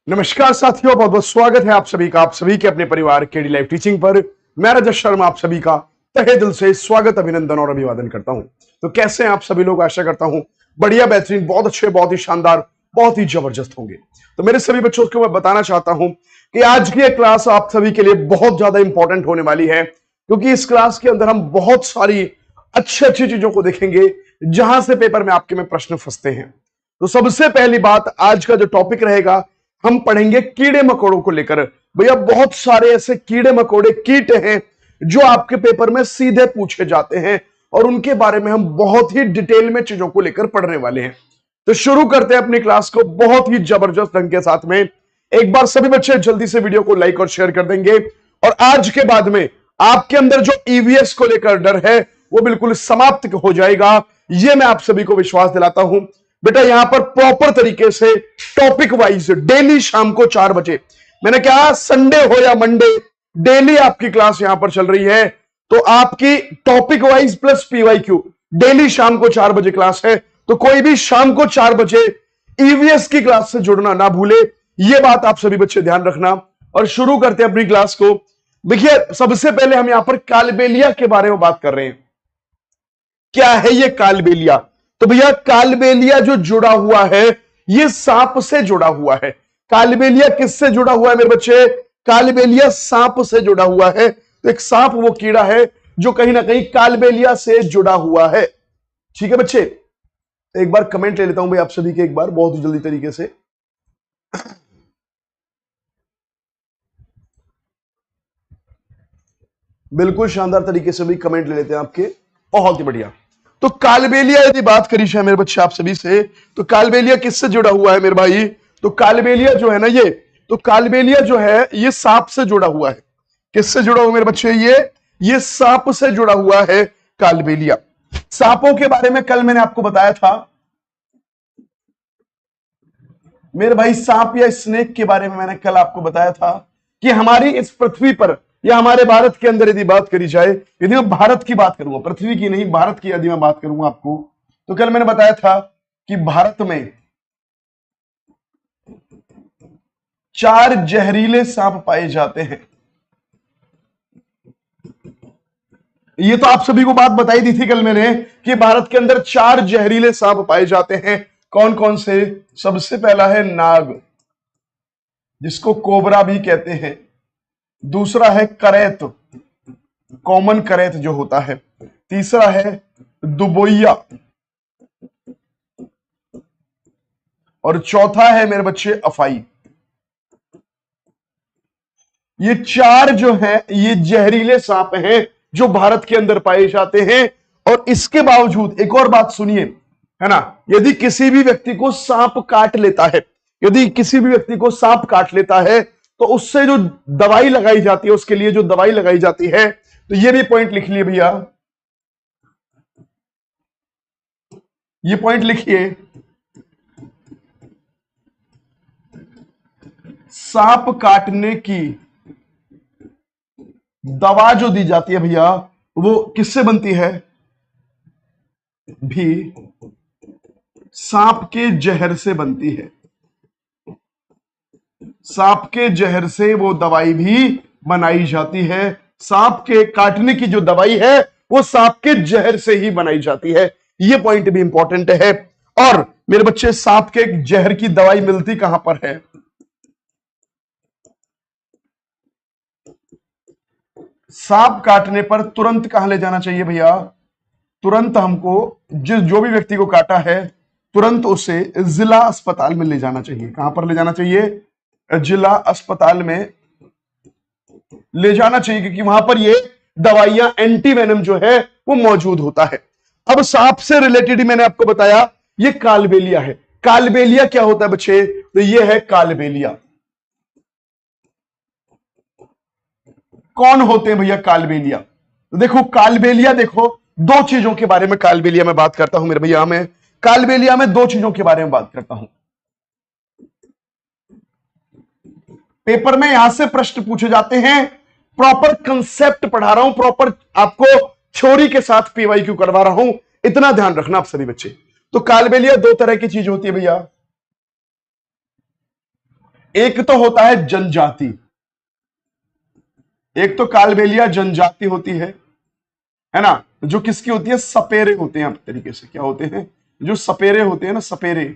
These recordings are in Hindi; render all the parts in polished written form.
नमस्कार साथियों, बहुत बहुत स्वागत है आप सभी का, आप सभी के अपने परिवार केडी लाइफ टीचिंग पर। मैं रजत शर्मा आप सभी का तहे दिल से स्वागत, अभिनंदन और अभिवादन करता हूं। तो कैसे हैं आप सभी लोग? आशा करता हूं बढ़िया, बेहतरीन, बहुत अच्छे, बहुत ही शानदार, बहुत ही जबरदस्त होंगे। तो मेरे सभी बच्चों को मैं बताना चाहता हूं कि आज की क्लास आप सभी के लिए बहुत ज्यादा इंपॉर्टेंट होने वाली है, क्योंकि इस क्लास के अंदर हम बहुत सारी अच्छी अच्छी चीजों को देखेंगे जहां से पेपर में आपके में प्रश्न फंसते हैं। तो सबसे पहली बात, आज का जो टॉपिक रहेगा, हम पढ़ेंगे कीड़े मकोड़ों को लेकर। भैया बहुत सारे ऐसे कीड़े मकोड़े, कीट हैं जो आपके पेपर में सीधे पूछे जाते हैं और उनके बारे में हम बहुत ही डिटेल में चीजों को लेकर पढ़ने वाले हैं। तो शुरू करते हैं अपनी क्लास को बहुत ही जबरदस्त ढंग के साथ में। एक बार सभी बच्चे जल्दी से वीडियो को लाइक और शेयर कर देंगे, और आज के बाद में आपके अंदर जो ईवीएस को लेकर डर है वो बिल्कुल समाप्त हो जाएगा, ये मैं आप सभी को विश्वास दिलाता हूं। बेटा यहां पर प्रॉपर तरीके से टॉपिक वाइज डेली शाम को 4 बजे, मैंने कहा संडे हो या मंडे, डेली आपकी क्लास यहां पर चल रही है। तो आपकी topic wise plus PYQ daily शाम को 4 बजे क्लास है। तो कोई भी शाम को 4 बजे ईवीएस की क्लास से जुड़ना ना भूले, यह बात आप सभी बच्चे ध्यान रखना। और शुरू करते हैं अपनी क्लास को। देखिए सबसे पहले हम यहां पर कालबेलिया के बारे में बात कर रहे हैं। क्या है ये कालबेलिया? तो भैया कालबेलिया जो जुड़ा हुआ है ये सांप से जुड़ा हुआ है। कालबेलिया किससे जुड़ा हुआ है मेरे बच्चे? कालबेलिया सांप से जुड़ा हुआ है। तो एक सांप वो कीड़ा है जो कहीं ना कहीं कालबेलिया से जुड़ा हुआ है। ठीक है बच्चे, एक बार कमेंट ले लेता हूं भाई आप सभी के, एक बार बहुत ही जल्दी तरीके से। बिल्कुल शानदार तरीके से भी कमेंट ले लेते हैं आपके, बहुत ही बढ़िया। तो कालबेलिया यदि बात करी जाए मेरे बच्चे आप सभी से, तो कालबेलिया किससे जुड़ा हुआ है मेरे भाई? तो कालबेलिया जो है ना ये, तो कालबेलिया जो है ये सांप से जुड़ा हुआ है। किससे जुड़ा हुआ मेरे बच्चे? ये सांप से जुड़ा हुआ है कालबेलिया। सांपों के बारे में कल मैंने आपको बताया था मेरे भाई, सांप या स्नेक के बारे में मैंने कल आपको बताया था कि हमारी इस पृथ्वी पर या हमारे भारत के अंदर यदि बात करी जाए, यदि मैं भारत की बात करूंगा, पृथ्वी की नहीं भारत की यदि मैं बात करूंगा आपको, तो कल मैंने बताया था कि भारत में 4 जहरीले सांप पाए जाते हैं। ये तो आप सभी को बात बताई दी थी कल मैंने कि भारत के अंदर 4 जहरीले सांप पाए जाते हैं। कौन कौन से? सबसे पहला है नाग, जिसको कोबरा भी कहते हैं। दूसरा है करैत, कॉमन करैत जो होता है। तीसरा है दुबोइया, और चौथा है मेरे बच्चे अफाई। ये 4 जो है ये जहरीले सांप हैं जो भारत के अंदर पाए जाते हैं। और इसके बावजूद एक और बात सुनिए, है ना, यदि किसी भी व्यक्ति को सांप काट लेता है, यदि किसी भी व्यक्ति को सांप काट लेता है, तो उससे जो दवाई लगाई जाती है, उसके लिए जो दवाई लगाई जाती है, तो ये भी पॉइंट लिख लिए भैया, ये पॉइंट लिखिए। सांप काटने की दवा जो दी जाती है भैया, वो किससे बनती है? भी सांप के जहर से बनती है। सांप के जहर से वो दवाई भी बनाई जाती है। सांप के काटने की जो दवाई है वो सांप के जहर से ही बनाई जाती है। ये पॉइंट भी इंपॉर्टेंट है। और मेरे बच्चे सांप के जहर की दवाई मिलती कहां पर है? सांप काटने पर तुरंत कहां ले जाना चाहिए भैया? तुरंत हमको जो भी व्यक्ति को काटा है, तुरंत उसे जिला अस्पताल में ले जाना चाहिए। कहां पर ले जाना चाहिए? जिला अस्पताल में ले जाना चाहिए, क्योंकि वहां पर ये दवाइयां, एंटीवेनम जो है वो मौजूद होता है। अब सांप से रिलेटेड मैंने आपको बताया ये कालबेलिया है। कालबेलिया क्या होता है बच्चे? तो ये है कालबेलिया। कौन होते हैं भैया कालबेलिया? तो देखो कालबेलिया, देखो 2 चीजों के बारे में कालबेलिया में बात करता हूं मेरे भैया। मैं कालबेलिया में 2 चीजों के बारे में बात करता हूं। पेपर में यहां से प्रश्न पूछे जाते हैं, प्रॉपर कंसेप्ट पढ़ा रहा हूं, प्रॉपर आपको थ्योरी के साथ पीवाईक्यू करवा रहा हूं, इतना ध्यान रखना आप सभी बच्चे। तो कालबेलिया 2 तरह की चीज होती है भैया। एक तो होता है जनजाति, एक तो कालबेलिया जनजाति होती है ना, जो किसकी होती है, सपेरे होते हैं। तरीके से क्या होते हैं, जो सपेरे होते हैं ना, सपेरे,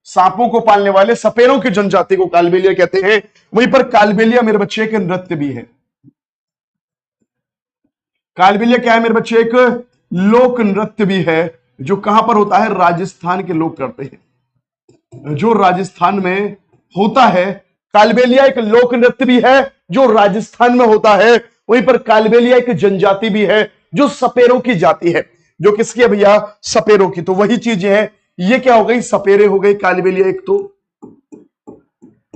सांपों को पालने वाले सपेरों की जनजाति को कालबेलिया कहते हैं। वहीं पर कालबेलिया मेरे बच्चे एक नृत्य भी है। कालबेलिया क्या है मेरे बच्चे, एक लोक नृत्य भी है, जो कहां पर होता है, राजस्थान के लोग करते हैं, जो राजस्थान में होता है। कालबेलिया एक लोक नृत्य भी है जो राजस्थान में होता है। वहीं पर कालबेलिया एक जनजाति भी है जो सपेरों की जाति है। जो किसकी है भैया, सपेरों की। तो वही चीज है, ये क्या हो गई, सपेरे हो गई। कालबेलिया एक तो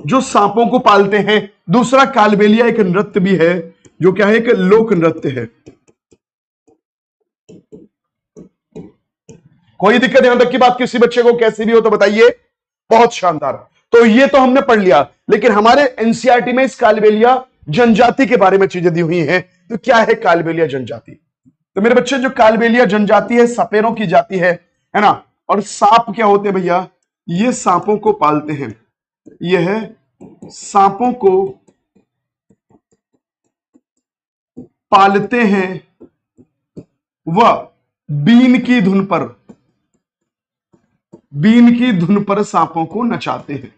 जो सांपों को पालते हैं, दूसरा कालबेलिया एक नृत्य भी है जो क्या है, एक लोक नृत्य है। कोई दिक्कत यहां तक की बात किसी बच्चे को कैसी भी हो तो बताइए। बहुत शानदार। तो ये तो हमने पढ़ लिया, लेकिन हमारे एनसीईआरटी में इस कालबेलिया जनजाति के बारे में चीजें दी हुई हैं। तो क्या है कालबेलिया जनजाति? तो मेरे बच्चे, जो कालबेलिया जनजाति है, सपेरों की जाति है ना। और सांप क्या होते हैं भैया, ये सांपों को पालते हैं। यह सांपों को पालते हैं, वह बीन की धुन पर सांपों को नचाते हैं।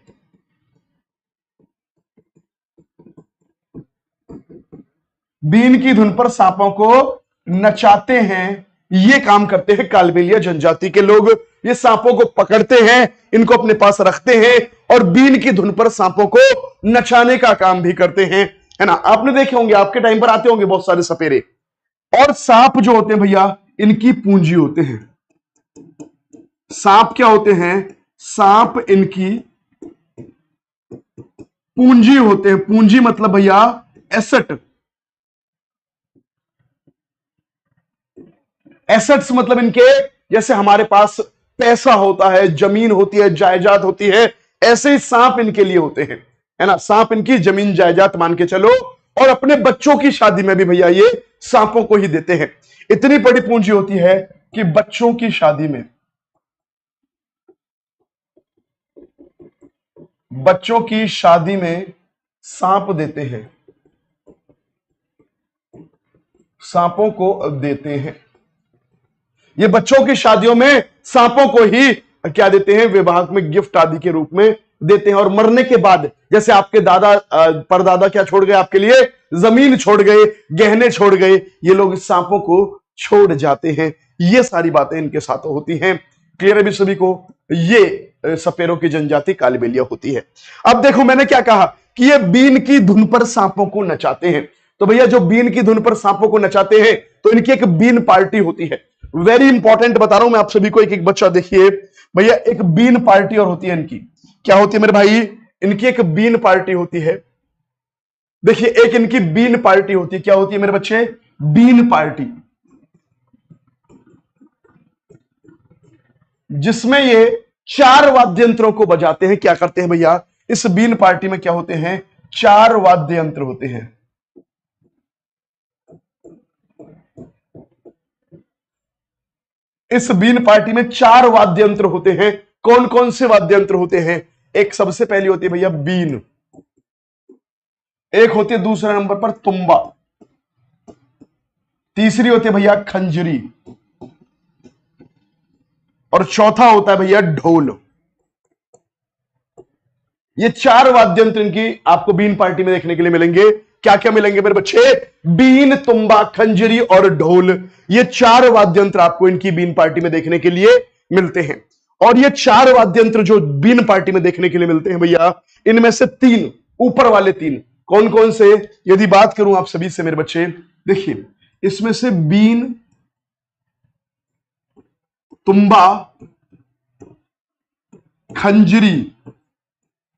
बीन की धुन पर सांपों को नचाते हैं, ये काम करते हैं कालबेलिया जनजाति के लोग। ये सांपों को पकड़ते हैं, इनको अपने पास रखते हैं और बीन की धुन पर सांपों को नचाने का काम भी करते हैं, है ना। आपने देखे होंगे, आपके टाइम पर आते होंगे बहुत सारे सपेरे। और सांप जो होते हैं भैया, इनकी पूंजी होते हैं। सांप क्या होते हैं, सांप इनकी पूंजी होते हैं। पूंजी मतलब भैया एसेट। एसेट्स मतलब इनके, जैसे हमारे पास पैसा होता है, जमीन होती है, जायदाद होती है, ऐसे ही सांप इनके लिए होते हैं, है ना। सांप इनकी जमीन जायदाद मान के चलो। और अपने बच्चों की शादी में भी भैया ये सांपों को ही देते हैं। इतनी बड़ी पूंजी होती है कि बच्चों की शादी में सांप देते हैं, सांपों को देते हैं। ये बच्चों की शादियों में सांपों को ही क्या देते हैं, विवाह में गिफ्ट आदि के रूप में देते हैं। और मरने के बाद, जैसे आपके दादा परदादा क्या छोड़ गए आपके लिए, जमीन छोड़ गए, गहने छोड़ गए, ये लोग इस सांपों को छोड़ जाते हैं। ये सारी बातें इनके साथ होती हैं। क्लियर है भी सभी को? ये सपेरों की जनजाति कालबेलिया होती है। अब देखो, मैंने क्या कहा कि ये बीन की धुन पर सांपों को नचाते हैं। तो भैया, जो बीन की धुन पर सांपों को नचाते हैं, तो इनकी एक बीन पार्टी होती है। वेरी इंपॉर्टेंट बता रहा हूं मैं आप सभी को, एक एक बच्चा देखिए भैया। एक बीन पार्टी और होती है इनकी, क्या होती है मेरे भाई, इनकी एक बीन पार्टी होती है। देखिए, एक इनकी बीन पार्टी होती है। क्या होती है मेरे बच्चे, बीन पार्टी, जिसमें ये 4 वाद्य यंत्रों को बजाते हैं। क्या करते हैं भैया, इस बीन पार्टी में क्या होते हैं, 4 वाद्य यंत्र होते हैं। इस बीन पार्टी में 4 वाद्य यंत्र होते हैं। कौन कौन से वाद्य यंत्र होते हैं? एक सबसे पहली होती है भैया बीन, एक होती है दूसरे नंबर पर तुम्बा, तीसरी होती है भैया खंजरी, और चौथा होता है भैया ढोल। ये 4 वाद्य यंत्र इनकी आपको बीन पार्टी में देखने के लिए मिलेंगे। क्या क्या मिलेंगे मेरे बच्चे, बीन, तुम्बा, खंजरी और ढोल। ये 4 वाद्य यंत्र आपको इनकी बीन पार्टी में देखने के लिए मिलते हैं। और ये 4 वाद्य यंत्र जो बीन पार्टी में देखने के लिए मिलते हैं भैया, इनमें से 3, ऊपर वाले 3 कौन कौन से, यदि बात करूं आप सभी से मेरे बच्चे, देखिए, इसमें से बीन, तुम्बा, खंजरी,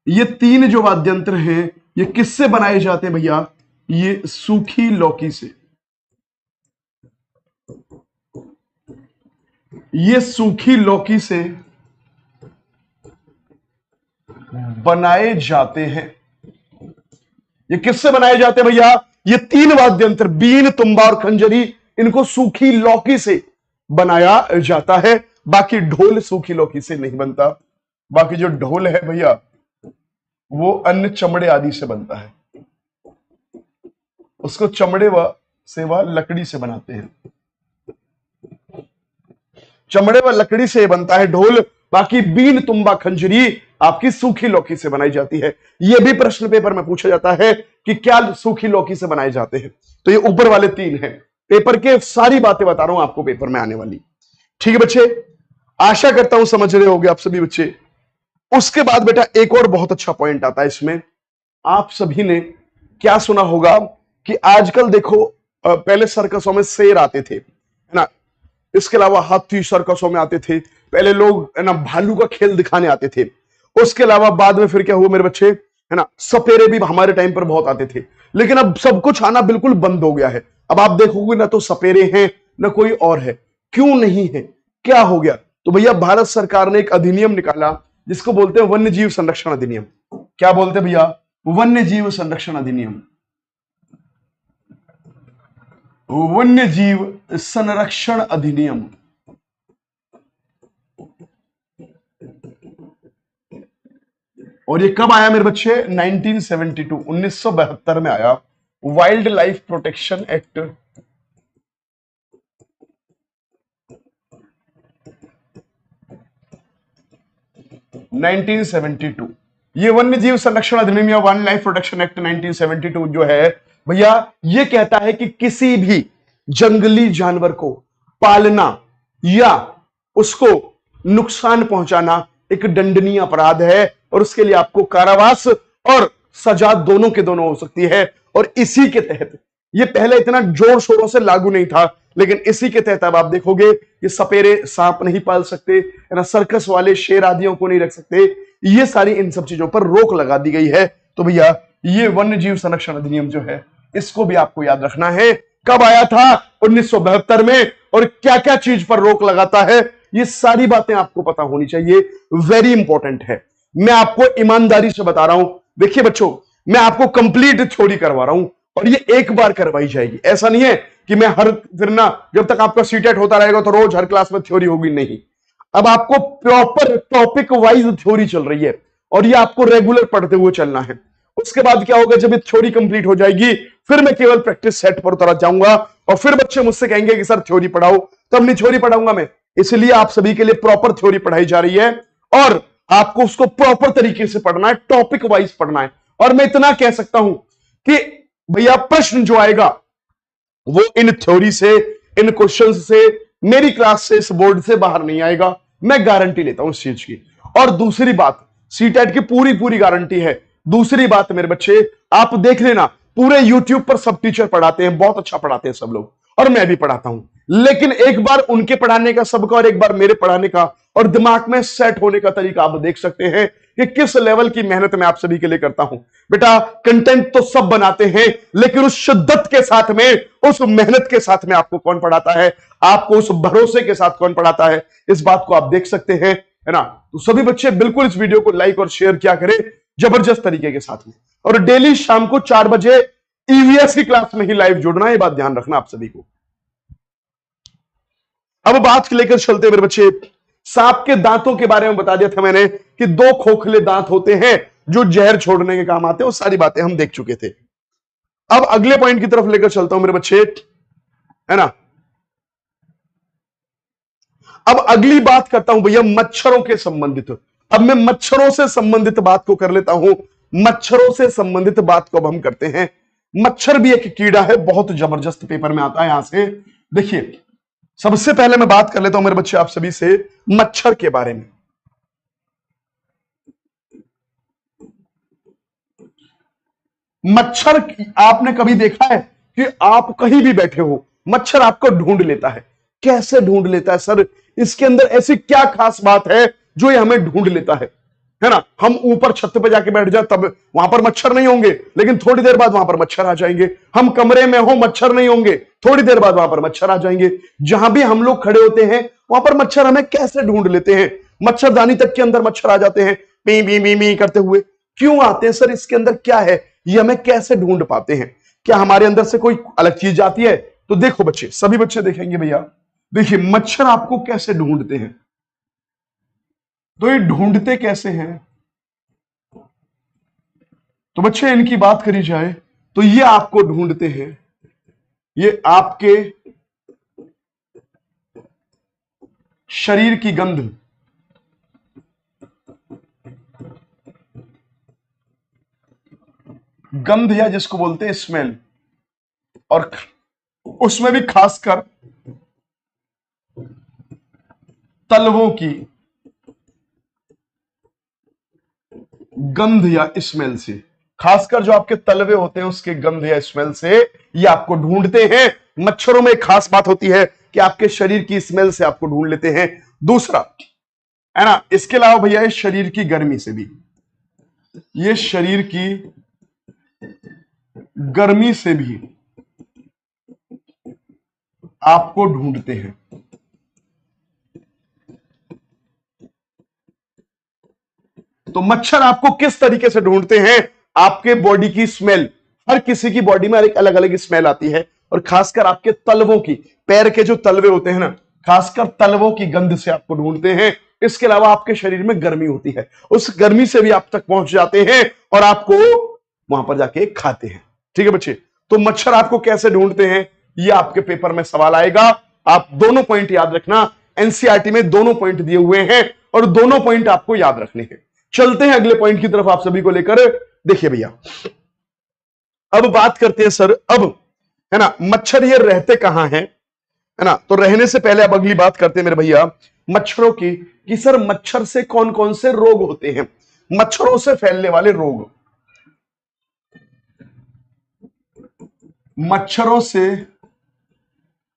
ये 3 जो वाद्य यंत्र हैं, ये किससे बनाए जाते हैं भैया, ये सूखी लौकी से। ये सूखी लौकी से बनाए जाते हैं। ये किससे बनाए जाते हैं भैया, ये 3 वाद्य यंत्र बीन, तुम्बा और खंजरी, इनको सूखी लौकी से बनाया जाता है। बाकी ढोल सूखी लौकी से नहीं बनता। बाकी जो ढोल है भैया, वो अन्य चमड़े आदि से बनता है। उसको चमड़े से व लकड़ी से बनाते हैं। चमड़े व लकड़ी से बनता है ढोल। बाकी बीन, तुम्बा, खंजरी आपकी सूखी लौकी से बनाई जाती है। यह भी प्रश्न पेपर में पूछा जाता है कि क्या सूखी लौकी से बनाए जाते हैं। तो ये ऊपर वाले 3 हैं। पेपर के सारी बातें बता रहा हूं आपको पेपर में आने वाली। ठीक है बच्चे, आशा करता हूं समझ रहे होंगे आप सभी बच्चे। उसके बाद बेटा एक और बहुत अच्छा पॉइंट आता है इसमें। आप सभी ने क्या सुना होगा कि आजकल देखो, पहले सर्कसों में शेर आते थे, है ना। इसके अलावा हाथी सर्कसों में आते थे। पहले लोग, है ना, भालू का खेल दिखाने आते थे। उसके अलावा बाद में फिर क्या हुआ मेरे बच्चे, है ना, सपेरे भी हमारे टाइम पर बहुत आते थे। लेकिन अब सब कुछ आना बिल्कुल बंद हो गया है। अब आप देखोगे ना तो सपेरे हैं ना कोई और है। क्यों नहीं है, क्या हो गया? तो भैया भारत सरकार ने एक अधिनियम निकाला जिसको बोलते हैं वन्य जीव संरक्षण अधिनियम। क्या बोलते हैं भैया? वन्य जीव संरक्षण अधिनियम। वन्य जीव संरक्षण अधिनियम। और ये कब आया मेरे बच्चे? 1972, 1972 में आया। Wild life protection act 1972। ये वन्य जीव संरक्षण अधिनियम या वाइल्ड लाइफ प्रोटेक्शन एक्ट 1972 जो है भैया, ये कहता है कि किसी भी जंगली जानवर को पालना या उसको नुकसान पहुंचाना एक दंडनीय अपराध है और उसके लिए आपको कारावास और सजा दोनों के दोनों हो सकती है। और इसी के तहत, ये पहले इतना जोर शोरों से लागू नहीं था, लेकिन इसी के तहत अब आप देखोगे कि सपेरे सांप नहीं पाल सकते, है ना, सर्कस वाले शेर आदियों को नहीं रख सकते। ये सारी इन सब चीजों पर रोक लगा दी गई है। तो भैया ये वन्य जीव संरक्षण अधिनियम जो है, इसको भी आपको याद रखना है। कब आया था? 1972 में। और क्या क्या चीज पर रोक लगाता है, ये सारी बातें आपको पता होनी चाहिए। वेरी इंपॉर्टेंट है। मैं आपको ईमानदारी से बता रहा हूं। देखिए बच्चों, मैं आपको कंप्लीट थ्योरी करवा रहा हूं और ये एक बार करवाई जाएगी। ऐसा नहीं है कि मैं हर फिर ना, जब तक आपका सीटेट होता रहेगा तो रोज हर क्लास में थ्योरी होगी, नहीं। अब आपको प्रॉपर टॉपिक वाइज थ्योरी चल रही है और ये आपको रेगुलर पढ़ते हुए चलना है। उसके बाद क्या होगा, जब ये थ्योरी कंप्लीट हो जाएगी फिर मैं केवल प्रैक्टिस सेट पर उतर जाऊंगा और फिर बच्चे मुझसे कहेंगे कि सर थ्योरी पढ़ाओ, तब नहीं थ्योरी पढ़ाऊंगा मैं। इसलिए आप सभी के लिए प्रॉपर थ्योरी पढ़ाई जा रही है और आपको उसको प्रॉपर तरीके से पढ़ना है, टॉपिक वाइज पढ़ना है। और मैं इतना कह सकता हूं कि भैया प्रश्न जो आएगा वो इन थ्योरी से, इन क्वेश्चन से, मेरी क्लास से, इस बोर्ड से बाहर नहीं आएगा। मैं गारंटी लेता हूं इस चीज की। और दूसरी बात, सीटेट की पूरी पूरी गारंटी है। दूसरी बात मेरे बच्चे, आप देख लेना, पूरे यूट्यूब पर सब टीचर पढ़ाते हैं, बहुत अच्छा पढ़ाते हैं सब लोग, और मैं भी पढ़ाता हूं। लेकिन एक बार उनके पढ़ाने का सबका और एक बार मेरे पढ़ाने का और दिमाग में सेट होने का तरीका आप देख सकते हैं कि किस लेवल की मेहनत मैं आप सभी के लिए करता हूं। बेटा कंटेंट तो सब बनाते हैं, लेकिन उस शिद्दत के साथ में, उस मेहनत के साथ में आपको कौन पढ़ाता है, आपको उस भरोसे के साथ कौन पढ़ाता है, इस बात को आप देख सकते हैं, है ना। तो सभी बच्चे बिल्कुल इस वीडियो को लाइक और शेयर किया करें जबरदस्त तरीके के साथ में। और डेली शाम को 4 बजे ईवीएस की क्लास में ही लाइव जुड़ना, ये बात ध्यान रखना आप सभी को। अब बात लेकर चलते मेरे बच्चे, सांप के दांतों के बारे में बता दिया था मैंने कि 2 खोखले दांत होते हैं जो जहर छोड़ने के काम आते हैं। वो सारी बातें हम देख चुके थे। अब अगले पॉइंट की तरफ लेकर चलता हूं मेरे बच्चे, है ना। अब अगली बात करता हूं भैया मच्छरों के संबंधित। अब मैं मच्छरों से संबंधित बात को कर लेता हूं। मच्छरों से संबंधित बात को अब हम करते हैं। मच्छर भी एक कीड़ा है, बहुत जबरदस्त पेपर में आता है। यहां से देखिए, सबसे पहले मैं बात कर लेता हूं मेरे बच्चे आप सभी से मच्छर के बारे में। मच्छर, आपने कभी देखा है कि आप कहीं भी बैठे हो, मच्छर आपको ढूंढ लेता है? कैसे ढूंढ लेता है सर? इसके अंदर ऐसी क्या खास बात है जो ये हमें ढूंढ लेता है ना। हम ऊपर छत पे जाके बैठ जाए तब वहां पर मच्छर नहीं होंगे, लेकिन थोड़ी देर बाद वहां पर मच्छर आ जाएंगे। हम कमरे में हो, मच्छर नहीं होंगे, थोड़ी देर बाद वहां पर मच्छर आ जाएंगे। जहां भी हम लोग खड़े होते हैं वहां पर मच्छर हमें कैसे ढूंढ लेते हैं? मच्छरदानी तक के अंदर मच्छर आ जाते हैं, पी पी पी पी करते हुए। क्यों आते हैं सर? इसके अंदर क्या है, ये हमें कैसे ढूंढ पाते हैं? क्या हमारे अंदर से कोई अलग चीज आती है? तो देखो बच्चे, सभी बच्चे देखेंगे भैया, देखिए मच्छर आपको कैसे ढूंढते हैं। तो ये ढूंढते कैसे हैं? तो बच्चे इनकी बात करी जाए तो ये आपको ढूंढते हैं, ये आपके शरीर की गंध, गंध या जिसको बोलते हैं स्मेल, और उसमें भी खासकर तलवों की गंध या स्मेल से, खासकर जो आपके तलवे होते हैं उसके गंध या स्मेल से ये आपको ढूंढते हैं। मच्छरों में एक खास बात होती है कि आपके शरीर की स्मेल से आपको ढूंढ लेते हैं। दूसरा है ना, इसके अलावा भैया ये शरीर की गर्मी से भी, ये शरीर की गर्मी से भी आपको ढूंढते हैं। तो मच्छर आपको किस तरीके से ढूंढते हैं? आपके बॉडी की स्मेल, हर किसी की बॉडी में एक अलग अलग स्मेल आती है, और खासकर आपके तलवों की, पैर के जो तलवे होते हैं ना, खासकर तलवों की गंध से आपको ढूंढते हैं। इसके अलावा आपके शरीर में गर्मी होती है, उस गर्मी से भी आप तक पहुंच जाते हैं और आपको वहां पर जाके खाते हैं। ठीक है बच्चे, तो मच्छर आपको कैसे ढूंढते हैं ये आपके पेपर में सवाल आएगा। आप दोनों पॉइंट याद रखना, एनसीईआरटी में दोनों पॉइंट दिए हुए हैं और दोनों पॉइंट आपको याद रखने हैं। चलते हैं अगले पॉइंट की तरफ आप सभी को लेकर। देखिए भैया, अब बात करते हैं सर, अब है ना मच्छर ये रहते कहां हैं, है ना। तो रहने से पहले अब अगली बात करते हैं मेरे भैया मच्छरों की, कि सर मच्छर से कौन कौन से रोग होते हैं, मच्छरों से फैलने वाले रोग। मच्छरों से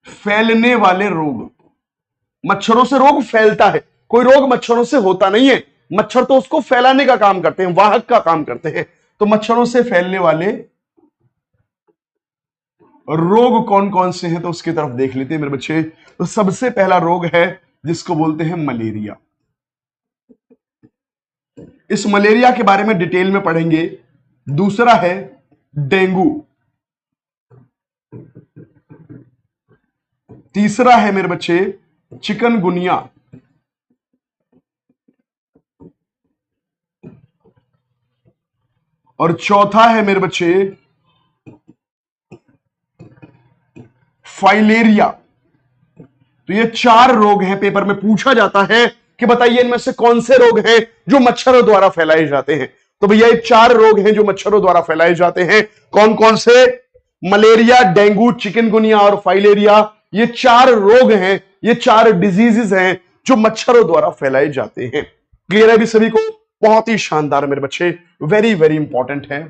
फैलने वाले रोग, मच्छरों से रोग फैलता है, कोई रोग मच्छरों से होता नहीं है, मच्छर तो उसको फैलाने का काम करते हैं, वाहक का काम करते हैं। तो मच्छरों से फैलने वाले रोग कौन कौन से हैं, तो उसकी तरफ देख लेते हैं मेरे बच्चे। तो सबसे पहला रोग है जिसको बोलते हैं मलेरिया। इस मलेरिया के बारे में डिटेल में पढ़ेंगे। दूसरा है डेंगू, तीसरा है मेरे बच्चे चिकनगुनिया, और चौथा है मेरे बच्चे फाइलेरिया। तो ये 4 रोग हैं, पेपर में पूछा जाता है कि बताइए इनमें से कौन से रोग हैं जो मच्छरों द्वारा फैलाए जाते हैं। तो भैया ये 4 रोग हैं जो मच्छरों द्वारा फैलाए जाते हैं। कौन कौन से? मलेरिया, डेंगू, चिकनगुनिया और फाइलेरिया। ये 4 रोग हैं, ये 4 डिजीजेस हैं जो मच्छरों द्वारा फैलाए जाते हैं। क्लियर है भी सभी को? बहुत ही शानदार मेरे बच्चे, वेरी वेरी इंपॉर्टेंट है।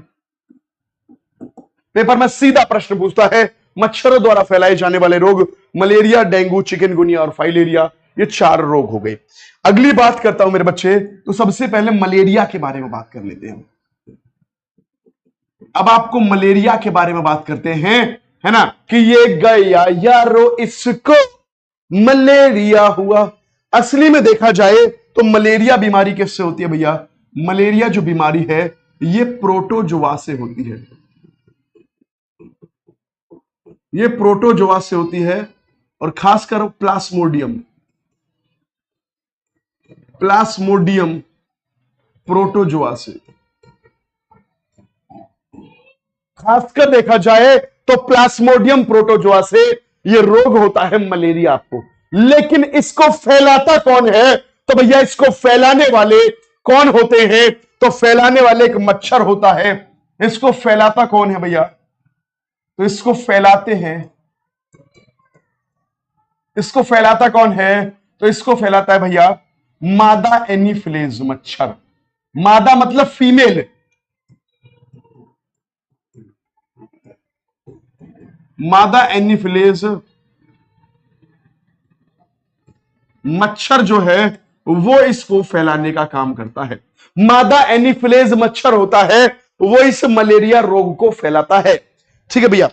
पेपर में सीधा प्रश्न पूछता है मच्छरों द्वारा फैलाए जाने वाले रोग, मलेरिया, डेंगू, चिकनगुनिया और फाइलेरिया, ये 4 रोग हो गए। अगली बात करता हूं मेरे बच्चे, तो सबसे पहले मलेरिया के बारे में बात कर लेते हैं। अब आपको मलेरिया के बारे में बात करते हैं, है ना, कि ये गया यारो इसको मलेरिया हुआ। असली में देखा जाए तो मलेरिया बीमारी किससे होती है भैया? मलेरिया जो बीमारी है ये प्रोटोजोआ से होती है, ये प्रोटोजोआ से होती है, और खासकर प्लास्मोडियम, प्लास्मोडियम प्रोटोजोआ से। खासकर देखा जाए तो प्लास्मोडियम प्रोटोजोआ से ये रोग होता है मलेरिया आपको। लेकिन इसको फैलाता कौन है? तो भैया इसको फैलाने वाले कौन होते हैं? तो फैलाने वाले एक मच्छर होता है। इसको फैलाता कौन है भैया? तो इसको फैलाते हैं, इसको फैलाता कौन है? तो इसको फैलाता है भैया मादा एनीफिलेज मच्छर। मादा मतलब फीमेल, मादा एनीफिलेज मच्छर जो है वो इसको फैलाने का काम करता है। मादा एनीफिलेज मच्छर होता है वो इस मलेरिया रोग को फैलाता है। ठीक है भैया,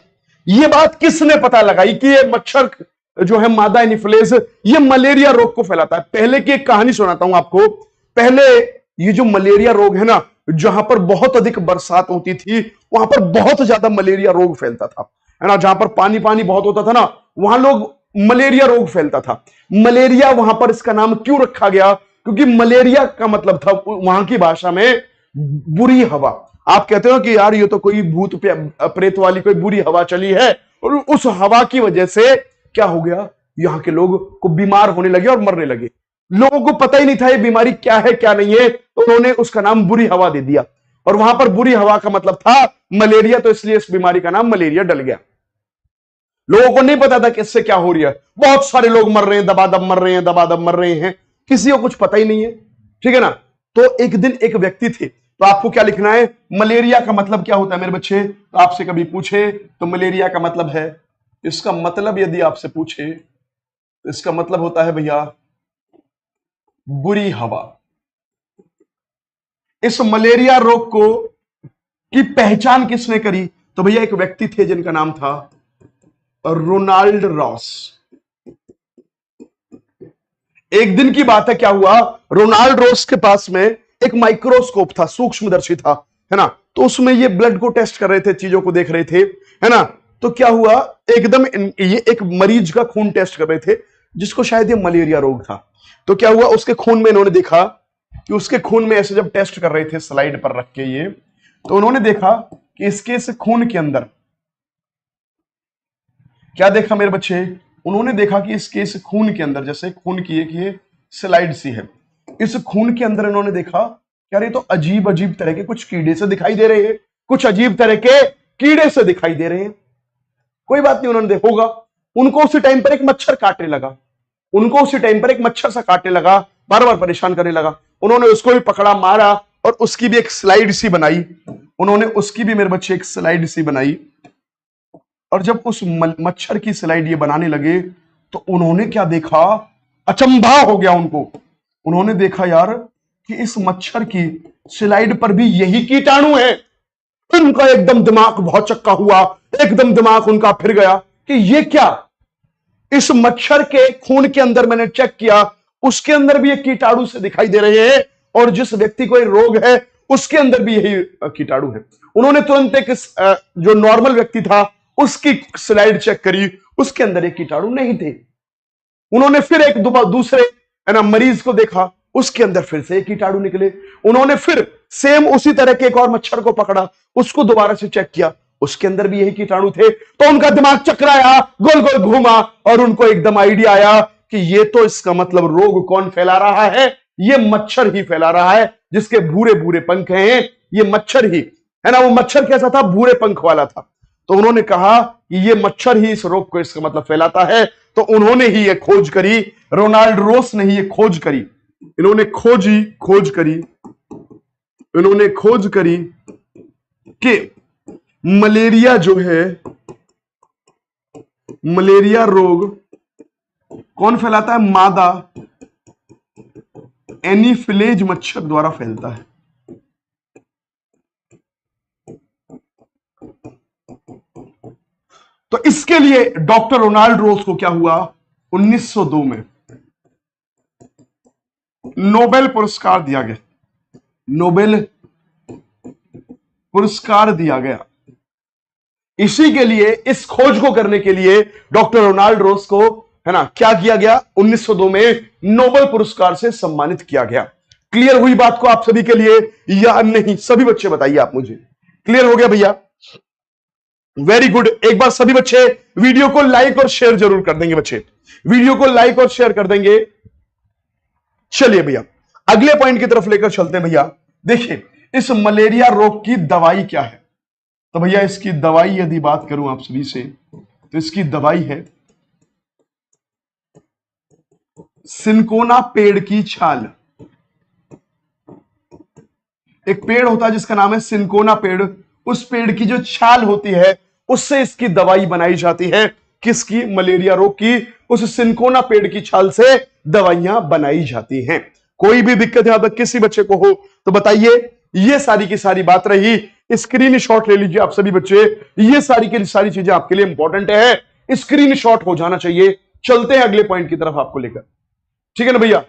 ये बात किसने पता लगाई कि ये मच्छर जो है मादा एनीफिलेज ये मलेरिया रोग को फैलाता है? पहले की एक कहानी सुनाता हूं आपको। पहले ये जो मलेरिया रोग है ना, जहां पर बहुत अधिक बरसात होती थी वहां पर बहुत ज्यादा मलेरिया रोग फैलता था, है ना। जहां पर पानी पानी बहुत होता था ना, वहां लोग मलेरिया रोग फैलता था। मलेरिया वहां पर इसका नाम क्यों रखा गया? क्योंकि मलेरिया का मतलब था वहां की भाषा में बुरी हवा। आप कहते हो कि यार ये तो कोई भूत प्रेत वाली कोई बुरी हवा चली है, और उस हवा की वजह से क्या हो गया, यहां के लोग को बीमार होने लगे और मरने लगे। लोगों को पता ही नहीं था ये बीमारी क्या है क्या नहीं है, तो उन्होंने उसका नाम बुरी हवा दे दिया। और वहां पर बुरी हवा का मतलब था मलेरिया, तो इसलिए इस बीमारी का नाम मलेरिया डल गया। लोगों को नहीं पता था कि इससे क्या हो रही है, बहुत सारे लोग मर रहे हैं, दबादब मर रहे हैं, दबादब मर रहे हैं, किसी को कुछ पता ही नहीं है। ठीक है ना। तो एक दिन एक व्यक्ति थे, तो आपको क्या लिखना है, मलेरिया का मतलब क्या होता है मेरे बच्चे। तो आपसे कभी पूछे तो मलेरिया का मतलब है, इसका मतलब यदि आपसे पूछे तो इसका मतलब होता है भैया बुरी हवा। इस मलेरिया रोग को की पहचान किसने करी, तो भैया एक व्यक्ति थे जिनका नाम था रोनाल्ड रॉस। एक दिन की बात है, क्या हुआ, रोनाल्ड रॉस के पास में एक माइक्रोस्कोप था, सूक्ष्मदर्शी था, है ना। तो उसमें ये ब्लड को टेस्ट कर रहे थे, चीजों को देख रहे थे, है ना। तो क्या हुआ, एकदम ये एक मरीज का खून टेस्ट कर रहे थे जिसको शायद ये मलेरिया रोग था। तो क्या हुआ, उसके खून में इन्होंने देखा कि उसके खून में ऐसे जब टेस्ट कर रहे थे स्लाइड पर रख के ये, तो उन्होंने देखा कि इसके इस खून के अंदर क्या देखा मेरे बच्चे, उन्होंने देखा कि इसके इस खून के अंदर, जैसे खून की एक ये स्लाइड सी है, इस खून के अंदर इन्होंने देखा यार ये तो अजीब अजीब तरह के कुछ कीड़े से दिखाई दे रहे हैं, कुछ अजीब तरह के कीड़े से दिखाई दे रहे हैं। कोई बात नहीं, उन्होंने देखोगा, उनको उसी टाइम पर एक मच्छर काटने लगा, उनको उसी टाइम पर एक मच्छर सा काटने लगा, बार बार परेशान करने लगा। उन्होंने उसको भी पकड़ा, मारा, और उसकी भी एक स्लाइड सी बनाई, उन्होंने उसकी भी मेरे बच्चे एक स्लाइड सी बनाई। और जब उस मच्छर की स्लाइड ये बनाने लगे तो उन्होंने क्या देखा, अचंभा हो गया उनको। उन्होंने देखा यार कि इस मच्छर की स्लाइड पर भी यही कीटाणु है। उनका एकदम दिमाग बहुत चक्का हुआ, एकदम दिमाग उनका फिर गया कि ये क्या, इस मच्छर के खून के अंदर मैंने चेक किया, उसके अंदर भी ये कीटाणु से दिखाई दे रहे हैं, और जिस व्यक्ति को ये रोग है उसके अंदर भी यही कीटाणु है। उन्होंने तुरंत एक जो नॉर्मल व्यक्ति था उसकी स्लाइड चेक करी, उसके अंदर एक कीटाणु नहीं थे। उन्होंने फिर एक दूसरे है ना मरीज को देखा, उसके अंदर फिर से एक कीटाणु निकले। उन्होंने फिर सेम उसी तरह के एक और मच्छर को पकड़ा, उसको दोबारा से चेक किया, उसके अंदर भी यही कीटाणु थे। तो उनका दिमाग चकराया, गोल गोल घूमा, और उनको एकदम आइडिया आया कि ये तो इसका मतलब रोग कौन फैला रहा है, ये मच्छर ही फैला रहा है, जिसके भूरे भूरे पंख हैं, ये मच्छर ही है ना। वो मच्छर कैसा था, भूरे पंख वाला था। तो उन्होंने कहा कि ये मच्छर ही इस रोग को इसका मतलब फैलाता है। तो उन्होंने ही ये खोज करी, रोनाल्ड रोस ने ही ये खोज करी, इन्होंने खोज करी कि मलेरिया जो है, मलेरिया रोग कौन फैलाता है, मादा एनीफिलेज मच्छर द्वारा फैलता है। तो इसके लिए डॉक्टर रोनाल्ड रोस को क्या हुआ, 1902 में नोबेल पुरस्कार दिया गया, नोबेल पुरस्कार दिया गया। इसी के लिए, इस खोज को करने के लिए डॉक्टर रोनाल्ड रोस को है ना क्या किया गया, 1902 में नोबेल पुरस्कार से सम्मानित किया गया। क्लियर हुई बात को आप सभी के लिए या नहीं, सभी बच्चे बताइए आप मुझे, क्लियर हो गया भैया, वेरी गुड। एक बार सभी बच्चे वीडियो को लाइक और शेयर जरूर कर देंगे, बच्चे वीडियो को लाइक और शेयर कर देंगे। चलिए भैया अगले पॉइंट की तरफ लेकर चलते हैं। भैया देखिए इस मलेरिया रोग की दवाई क्या है, तो भैया इसकी दवाई यदि बात करूं आप सभी से, तो इसकी दवाई है सिनकोना पेड़ की छाल। एक पेड़ होता है जिसका नाम है सिनकोना पेड़, उस पेड़ की जो छाल होती है उससे इसकी दवाई बनाई जाती है। किसकी, मलेरिया रोग की, उस सिनकोना पेड़ की छाल से दवाइयां बनाई जाती हैं। कोई भी दिक्कत यहां तक किसी बच्चे को हो तो बताइए। ये सारी की सारी बात रही, स्क्रीनशॉट ले लीजिए आप सभी बच्चे, ये सारी की सारी चीजें आपके लिए इंपॉर्टेंट है, स्क्रीनशॉट हो जाना चाहिए। चलते हैं अगले पॉइंट की तरफ आपको लेकर, ठीक है ना भैया।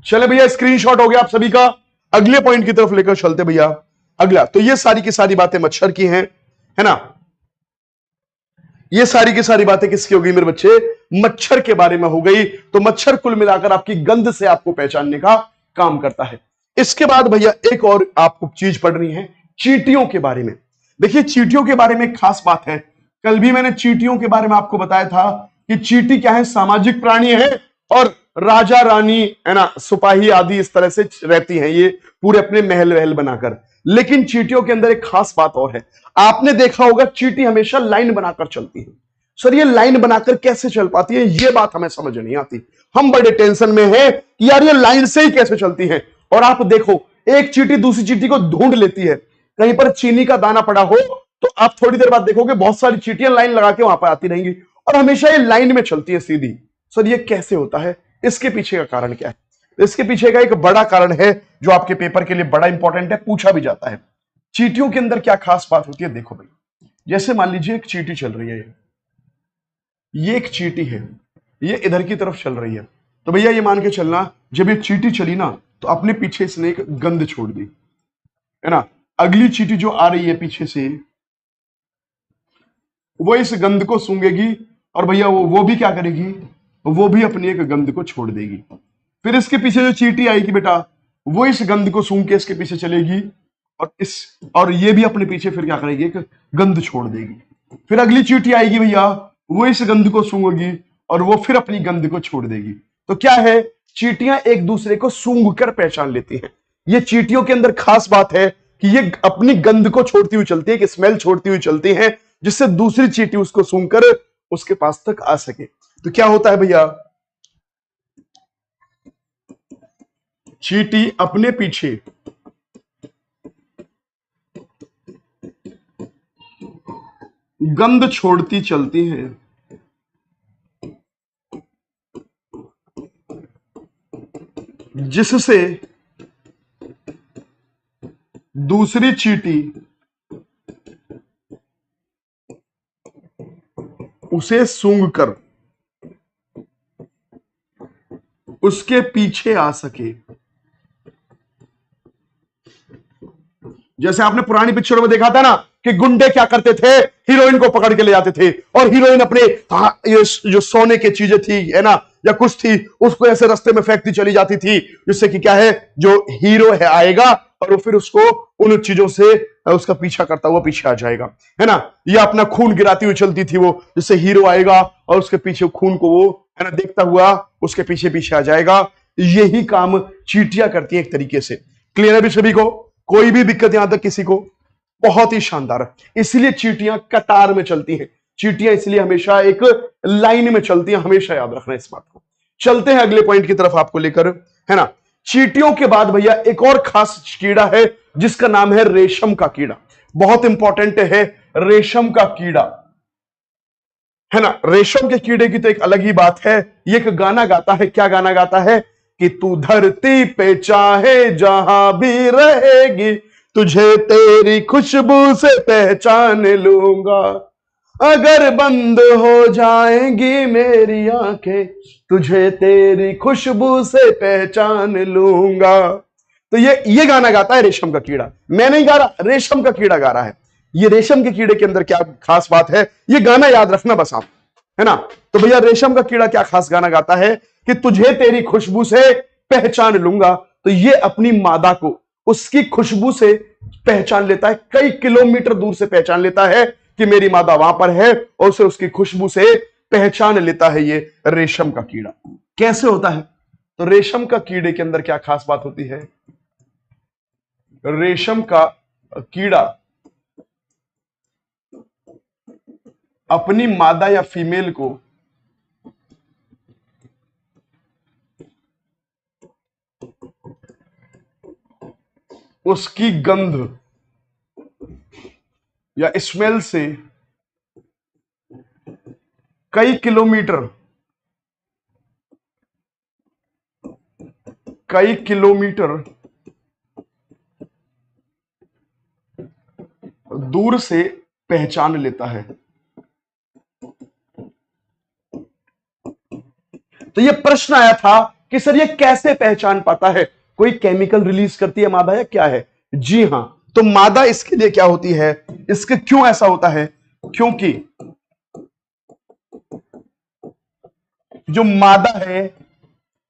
चले भैया स्क्रीनशॉट हो गया आप सभी का, अगले पॉइंट की तरफ लेकर चलते भैया। अगला तो ये सारी की सारी बातें मच्छर की हैं, है ना। ये सारी की सारी बातें किसकी हो गई मेरे बच्चे, मच्छर के बारे में हो गई। तो मच्छर कुल मिलाकर आपकी गंध से आपको पहचानने का काम करता है। इसके बाद भैया एक और आपको चीज पढ़नी है चींटियों के बारे में। देखिए चींटियों के बारे में एक खास बात है, कल भी मैंने चींटियों के बारे में आपको बताया था कि चींटी क्या है, सामाजिक प्राणी है और राजा रानी है ना, सिपाही आदि इस तरह से रहती हैं ये पूरे अपने महल वहल बनाकर। लेकिन चींटियों के अंदर एक खास बात और है, आपने देखा होगा चींटी हमेशा लाइन बनाकर चलती है। सर ये लाइन बनाकर कैसे चल पाती है, ये बात हमें समझ नहीं आती। हम बड़े टेंशन में हैं कि यार ये लाइन से ही कैसे चलती है। और आप देखो एक चींटी दूसरी चींटी को ढूंढ लेती है, कहीं पर चीनी का दाना पड़ा हो तो आप थोड़ी देर बाद देखोगे बहुत सारी चींटियां लाइन लगा के वहां पर आती रहेंगी और हमेशा ये लाइन में चलती है सीधी। सर ये कैसे होता है, इसके पीछे का कारण क्या है? इसके पीछे का एक बड़ा कारण है जो आपके पेपर के लिए बड़ा इंपॉर्टेंट है, पूछा भी जाता है। चींटियों के अंदर क्या खास बात होती है, देखो भाई, जैसे मान लीजिए एक चींटी चल रही है, ये एक चींटी है, ये इधर की तरफ चल रही है, तो भैया ये मान के चलना जब ये चींटी चली ना तो अपने पीछे इसने एक गंध छोड़ दी, है ना। अगली चींटी जो आ रही है पीछे से वो इस गंध को सूंघेगी और भैया वो भी क्या करेगी, वो भी अपनी एक गंध को छोड़ देगी। फिर इसके पीछे जो चींटी आएगी बेटा वो इस गंध को सूंघ के इसके पीछे चलेगी और ये भी अपने पीछे फिर क्या करेगी, एक गंध छोड़ देगी। फिर अगली चींटी आएगी भैया वो इस गंध को सूंघेगी और वो फिर अपनी गंध को छोड़ देगी। तो क्या है, चींटियां एक दूसरे को सूंघ कर पहचान लेती हैं। ये चींटियों के अंदर खास बात है कि ये अपनी गंध को छोड़ती हुई चलती है, कि स्मेल छोड़ती हुई चलती है, जिससे दूसरी चींटी उसको सूंघकर उसके पास तक आ सके। तो क्या होता है भैया, चींटी अपने पीछे गंध छोड़ती चलती है, जिससे दूसरी चींटी उसे सूंघकर उसके पीछे आ सके। जैसे आपने पुरानी पिक्चरों में देखा था ना कि गुंडे क्या करते थे, हीरोइन को पकड़ के ले जाते थे और हीरोइन अपने ये जो सोने की चीजें थी है ना या कुछ थी उसको ऐसे रास्ते में फेंकती चली जाती थी, जिससे कि क्या है जो हीरो है आएगा और वो फिर उसको उन चीजों से उसका पीछा करता हुआ पीछे आ जाएगा, है ना। ये अपना खून गिराती हुई चलती थी वो, जिससे हीरो आएगा और उसके पीछे खून को वो है ना देखता हुआ उसके पीछे पीछे आ जाएगा। यही काम चींटियां करती है एक तरीके से। क्लियर है भी सभी को, कोई भी दिक्कत यहां तक किसी को? बहुत ही शानदार। इसलिए चींटियां कतार में चलती हैं, चींटियां इसलिए हमेशा एक लाइन में चलती हैं, हमेशा याद रखना इस बात को। चलते हैं अगले पॉइंट की तरफ आपको लेकर, है ना। चींटियों के बाद भैया एक और खास कीड़ा है जिसका नाम है रेशम का कीड़ा। बहुत इंपॉर्टेंट है रेशम का कीड़ा, है ना। रेशम के कीड़े की तो एक अलग ही बात है। ये एक गाना गाता है, क्या गाना गाता है कि तू धरती पे चाहे जहां भी रहेगी, तुझे तेरी खुशबू से पहचान लूंगा, अगर बंद हो जाएंगी मेरी आंखें, तुझे तेरी खुशबू से पहचान लूंगा। तो ये गाना गाता है रेशम का कीड़ा। मैं नहीं गा रहा, रेशम का कीड़ा गा रहा है। ये रेशम के कीड़े के अंदर क्या खास बात है, ये गाना याद रखना बस आप, है ना। तो भैया रेशम का कीड़ा क्या खास गाना गाता है कि तुझे तेरी खुशबू से पहचान लूंगा। तो ये अपनी मादा को उसकी खुशबू से पहचान लेता है, कई किलोमीटर दूर से पहचान लेता है कि मेरी मादा वहां पर है और उसे उसकी खुशबू से पहचान लेता है ये रेशम का कीड़ा। कैसे होता है? तो रेशम का कीड़े के अंदर क्या खास बात होती है, रेशम का कीड़ा अपनी मादा या फीमेल को उसकी गंध या स्मेल से कई किलोमीटर दूर से पहचान लेता है। तो ये प्रश्न आया था कि सर ये कैसे पहचान पाता है, कोई केमिकल रिलीज करती है मादा या क्या है? जी हां, तो मादा इसके लिए क्या होती है, इसके क्यों ऐसा होता है, क्योंकि जो मादा है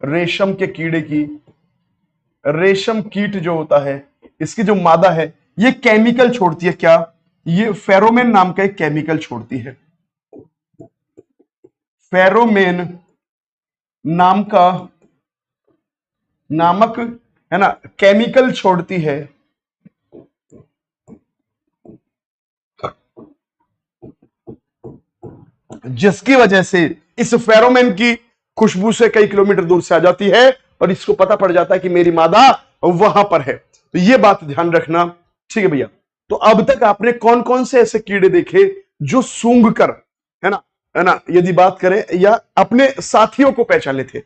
रेशम के कीड़े की, रेशम कीट जो होता है, इसकी जो मादा है ये केमिकल छोड़ती है। क्या? ये फेरोमेन नाम का एक केमिकल छोड़ती है। फेरोमेन नाम का नामक है ना केमिकल छोड़ती है। जिसकी वजह से इस फेरोमेन की खुशबू से कई किलोमीटर दूर से आ जाती है और इसको पता पड़ जाता है कि मेरी मादा वहां पर है। तो ये बात ध्यान रखना, ठीक है भैया। तो अब तक आपने कौन कौन से ऐसे कीड़े देखे जो सूंघ कर, है ना यदि बात करें या अपने साथियों को पहचान लेते,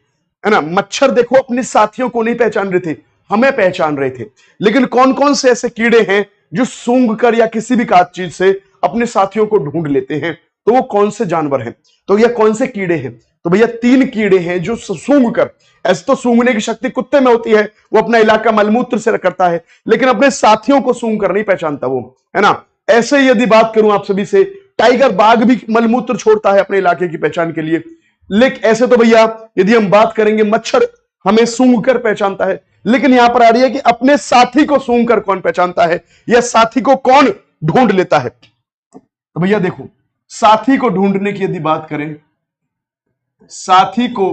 है ना। मच्छर देखो अपने साथियों को नहीं पहचान रहे थे, हमें पहचान रहे थे। लेकिन कौन कौन से ऐसे कीड़े हैं जो सूंघ कर या किसी भी खास चीज से अपने साथियों को ढूंढ लेते हैं? तो वो कौन से जानवर हैं? तो ये कौन से कीड़े हैं? तो भैया 3 कीड़े हैं जो सूंघ कर, ऐसे तो सूंघने की शक्ति कुत्ते में होती है, वो अपना इलाका मलमूत्र से करता है, लेकिन अपने साथियों को सूंघ कर नहीं पहचानता वो, है ना। ऐसे यदि बात करूं आप सभी से, टाइगर बाघ भी मलमूत्र छोड़ता है अपने इलाके की पहचान के लिए। लेकिन ऐसे तो भैया यदि हम बात करेंगे, मच्छर हमें सूंघ कर पहचानता है, लेकिन यहां पर आ रही है कि अपने साथी को सूंघ कर कौन पहचानता है, या साथी को कौन ढूंढ लेता है? तो भैया देखो, साथी को ढूंढने की यदि बात करें, साथी को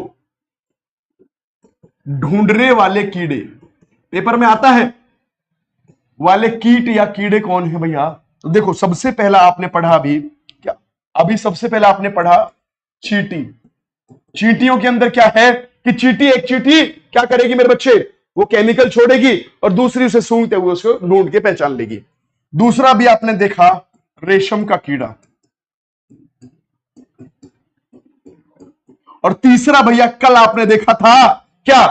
ढूंढने वाले कीड़े पेपर में आता है, वाले कीट या कीड़े कौन है भैया? तो देखो, सबसे पहला आपने पढ़ा अभी सबसे पहला आपने पढ़ा चींटी। चींटियों के अंदर क्या है कि एक चींटी क्या करेगी मेरे बच्चे? वो केमिकल छोड़ेगी और दूसरी उसे सूंघते हुए उसको ढूंढ के पहचान लेगी। दूसरा भी आपने देखा रेशम का कीड़ा, और तीसरा भैया कल आपने देखा था क्या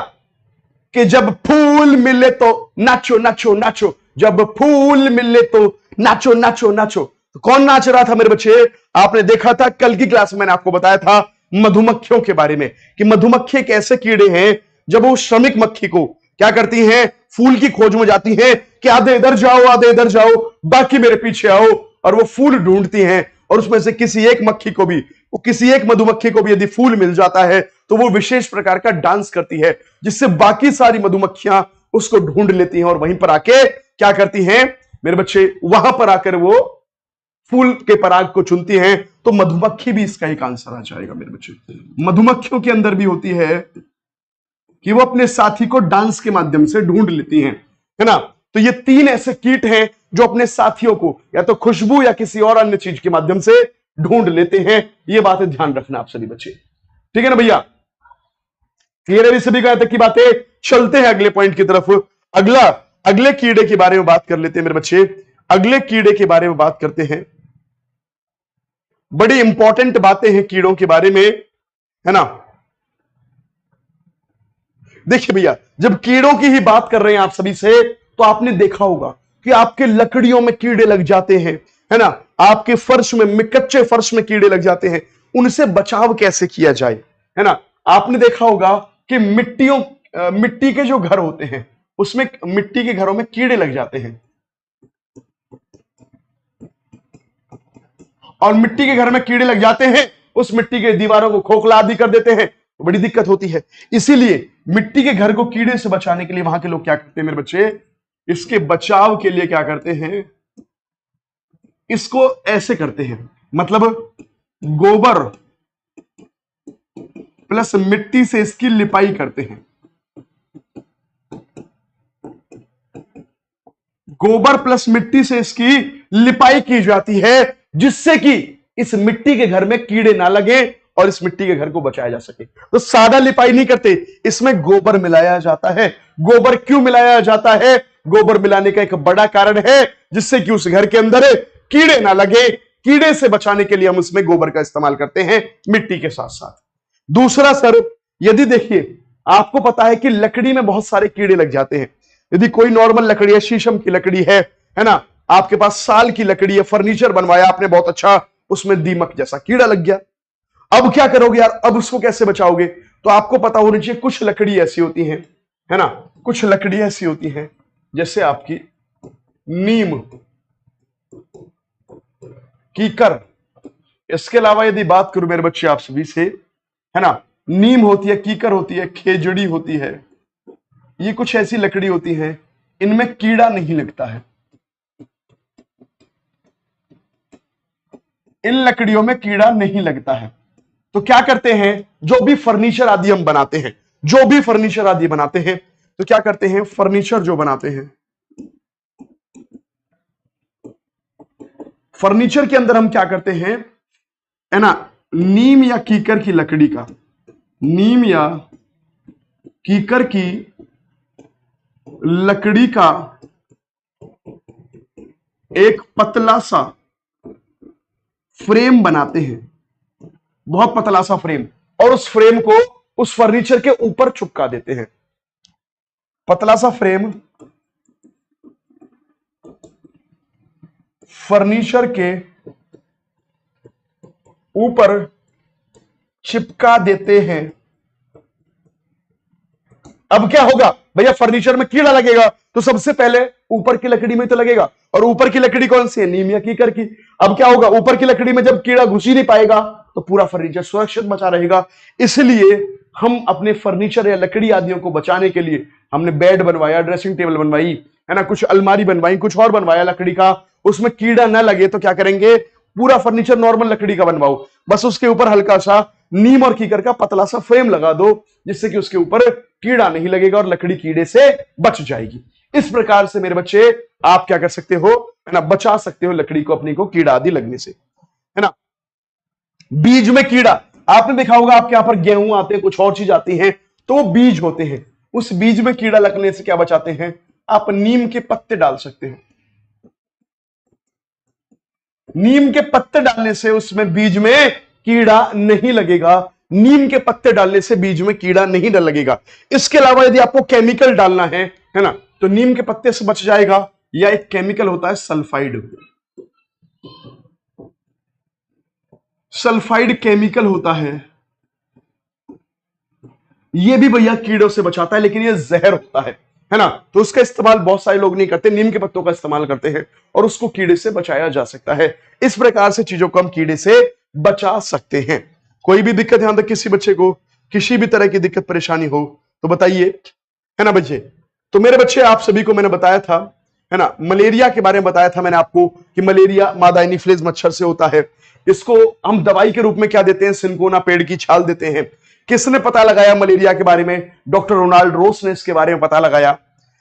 कि जब फूल मिले तो नाचो नाचो नाचो, जब फूल मिले तो नाचो नाचो नाचो। तो कौन नाच रहा था मेरे बच्चे? आपने देखा था कल की क्लास में, मैंने आपको बताया था मधुमक्खियों के बारे में कि मधुमक्खी एक ऐसे कीड़े हैं जब वो श्रमिक मक्खी को क्या करती हैं, फूल की खोज में जाती हैं कि आधे इधर जाओ आधे इधर जाओ, बाकी मेरे पीछे आओ, और वो फूल ढूंढती हैं, और उसमें से किसी एक मधुमक्खी को भी यदि फूल मिल जाता है तो वो विशेष प्रकार का डांस करती है, जिससे बाकी सारी मधुमक्खियां उसको ढूंढ लेती हैं और वहीं पर आके क्या करती हैं मेरे बच्चे? वहां पर आकर वो फूल के पराग को चुनती हैं। तो मधुमक्खी भी इसका एक आंसर आ जाएगा मेरे बच्चे। मधुमक्खियों के अंदर भी होती है कि वो अपने साथी को डांस के माध्यम से ढूंढ लेती हैं, है ना। तो ये 3 ऐसे कीट हैं जो अपने साथियों को या तो खुशबू या किसी और अन्य चीज के माध्यम से ढूंढ लेते हैं। ये बातें ध्यान रखना आप सभी बच्चे, ठीक है ना भैया? क्लियर है भी सभी का तक की बातें? चलते हैं अगले पॉइंट की तरफ। अगले कीड़े के बारे में बात कर लेते हैं मेरे बच्चे। अगले कीड़े के बारे में बात करते हैं, बड़ी इंपॉर्टेंट बातें हैं कीड़ों के बारे में, है ना। देखिए भैया, जब कीड़ों की ही बात कर रहे हैं आप सभी से, तो आपने देखा होगा कि आपके लकड़ियों में कीड़े लग जाते हैं, है ना। आपके फर्श में, कच्चे फर्श में कीड़े लग जाते हैं, उनसे बचाव कैसे किया जाए, है ना। आपने देखा होगा कि मिट्टी के जो घर होते हैं उसमें, मिट्टी के घरों में कीड़े लग जाते हैं, और मिट्टी के घर में कीड़े लग जाते हैं, उस मिट्टी के दीवारों को खोखला आदि कर देते हैं, तो बड़ी दिक्कत होती है। इसीलिए मिट्टी के घर को कीड़े से बचाने के लिए वहां के लोग क्या करते हैं मेरे बच्चे? इसके बचाव के लिए क्या करते हैं? इसको ऐसे करते हैं, मतलब गोबर प्लस मिट्टी से इसकी लिपाई करते हैं। गोबर प्लस मिट्टी से इसकी लिपाई की जाती है, जिससे कि इस मिट्टी के घर में कीड़े ना लगे और इस मिट्टी के घर को बचाया जा सके। तो सादा लिपाई नहीं करते, इसमें गोबर मिलाया जाता है। गोबर क्यों मिलाया जाता है? गोबर मिलाने का एक बड़ा कारण है, जिससे कि उस घर के अंदर कीड़े ना लगे। कीड़े से बचाने के लिए हम उसमें गोबर का इस्तेमाल करते हैं, मिट्टी के साथ साथ। दूसरा सर, यदि देखिए आपको पता है कि लकड़ी में बहुत सारे कीड़े लग जाते हैं। यदि कोई नॉर्मल लकड़ी है, शीशम की लकड़ी है ना, आपके पास साल की लकड़ी है, फर्नीचर बनवाया आपने बहुत अच्छा, उसमें दीमक जैसा कीड़ा लग गया। अब क्या करोगे यार? अब उसको कैसे बचाओगे? तो आपको पता होना चाहिए, कुछ लकड़ी ऐसी होती हैं, है ना, कुछ लकड़ी ऐसी होती हैं जैसे आपकी नीम, कीकर। इसके अलावा यदि बात करूं मेरे बच्चे आप सभी से, है ना, नीम होती है, कीकर होती है, खेजड़ी होती है, ये कुछ ऐसी लकड़ी होती है, इनमें कीड़ा नहीं लगता है। इन लकड़ियों में कीड़ा नहीं लगता है। तो क्या करते हैं, जो भी फर्नीचर आदि हम बनाते हैं, जो भी फर्नीचर आदि बनाते हैं, तो क्या करते हैं, फर्नीचर जो बनाते हैं, फर्नीचर के अंदर हम क्या करते हैं, है ना, नीम या कीकर की लकड़ी का, नीम या कीकर की लकड़ी का एक पतला सा फ्रेम बनाते हैं, बहुत पतला सा फ्रेम, और उस फ्रेम को उस फर्नीचर के ऊपर चिपका देते हैं। पतला सा फ्रेम फर्नीचर के ऊपर चिपका देते हैं। अब क्या होगा भैया, फर्नीचर में कीड़ा लगेगा तो सबसे पहले ऊपर की लकड़ी में तो लगेगा, और ऊपर की लकड़ी कौन सी है, नीम या कीकर की। अब क्या होगा, ऊपर की लकड़ी में जब कीड़ा घुस ही नहीं पाएगा तो पूरा फर्नीचर सुरक्षित बचा रहेगा। इसलिए हम अपने फर्नीचर या लकड़ी आदियों को बचाने के लिए हमने बेड बनवाया, ड्रेसिंग टेबल बनवाई, है ना, कुछ अलमारी बनवाई, कुछ और बनवाया लकड़ी का, उसमें कीड़ा ना लगे तो क्या करेंगे, पूरा फर्नीचर नॉर्मल लकड़ी का बनवाओ, बस उसके ऊपर हल्का सा नीम और कीकर का पतला सा फ्रेम लगा दो, जिससे कि उसके ऊपर कीड़ा नहीं लगेगा और लकड़ी कीड़े से बच जाएगी। इस प्रकार से मेरे बच्चे आप क्या कर सकते हो, है ना, बचा सकते हो लकड़ी को अपनी को कीड़ा आदि लगने से, है ना। बीज में कीड़ा, आपने देखा होगा आपके यहां पर गेहूं आते हैं, कुछ और चीज आती है, तो वो बीज होते हैं, उस बीज में कीड़ा लगने से क्या बचाते हैं, आप नीम के पत्ते डाल सकते हो। नीम के पत्ते डालने से उसमें बीज में कीड़ा नहीं लगेगा, नीम के पत्ते डालने से बीज में कीड़ा नहीं लगेगा। इसके अलावा यदि आपको केमिकल डालना है ना, तो नीम के पत्ते से बच जाएगा, या एक केमिकल होता है सल्फाइड, सल्फाइड केमिकल होता है, ये भी भैया कीड़ों से बचाता है, लेकिन ये जहर होता है ना, तो उसका इस्तेमाल बहुत सारे लोग नहीं करते, नीम के पत्तों का इस्तेमाल करते हैं और उसको कीड़े से बचाया जा सकता है। इस प्रकार से चीजों को हम कीड़े से बचा सकते हैं। कोई भी दिक्कत यहां तक किसी बच्चे को किसी भी तरह की दिक्कत परेशानी हो तो बताइए, है ना बच्चे। तो मेरे बच्चे आप सभी को मैंने बताया था, है ना, मलेरिया के बारे में बताया था मैंने आपको कि मलेरिया मादा एनीफिलीज मच्छर से होता है। इसको हम दवाई के रूप में क्या देते हैं, सिनकोना पेड़ की छाल देते हैं। किसने पता लगाया मलेरिया के बारे में, डॉक्टर रोनाल्ड रोस ने इसके बारे में पता लगाया,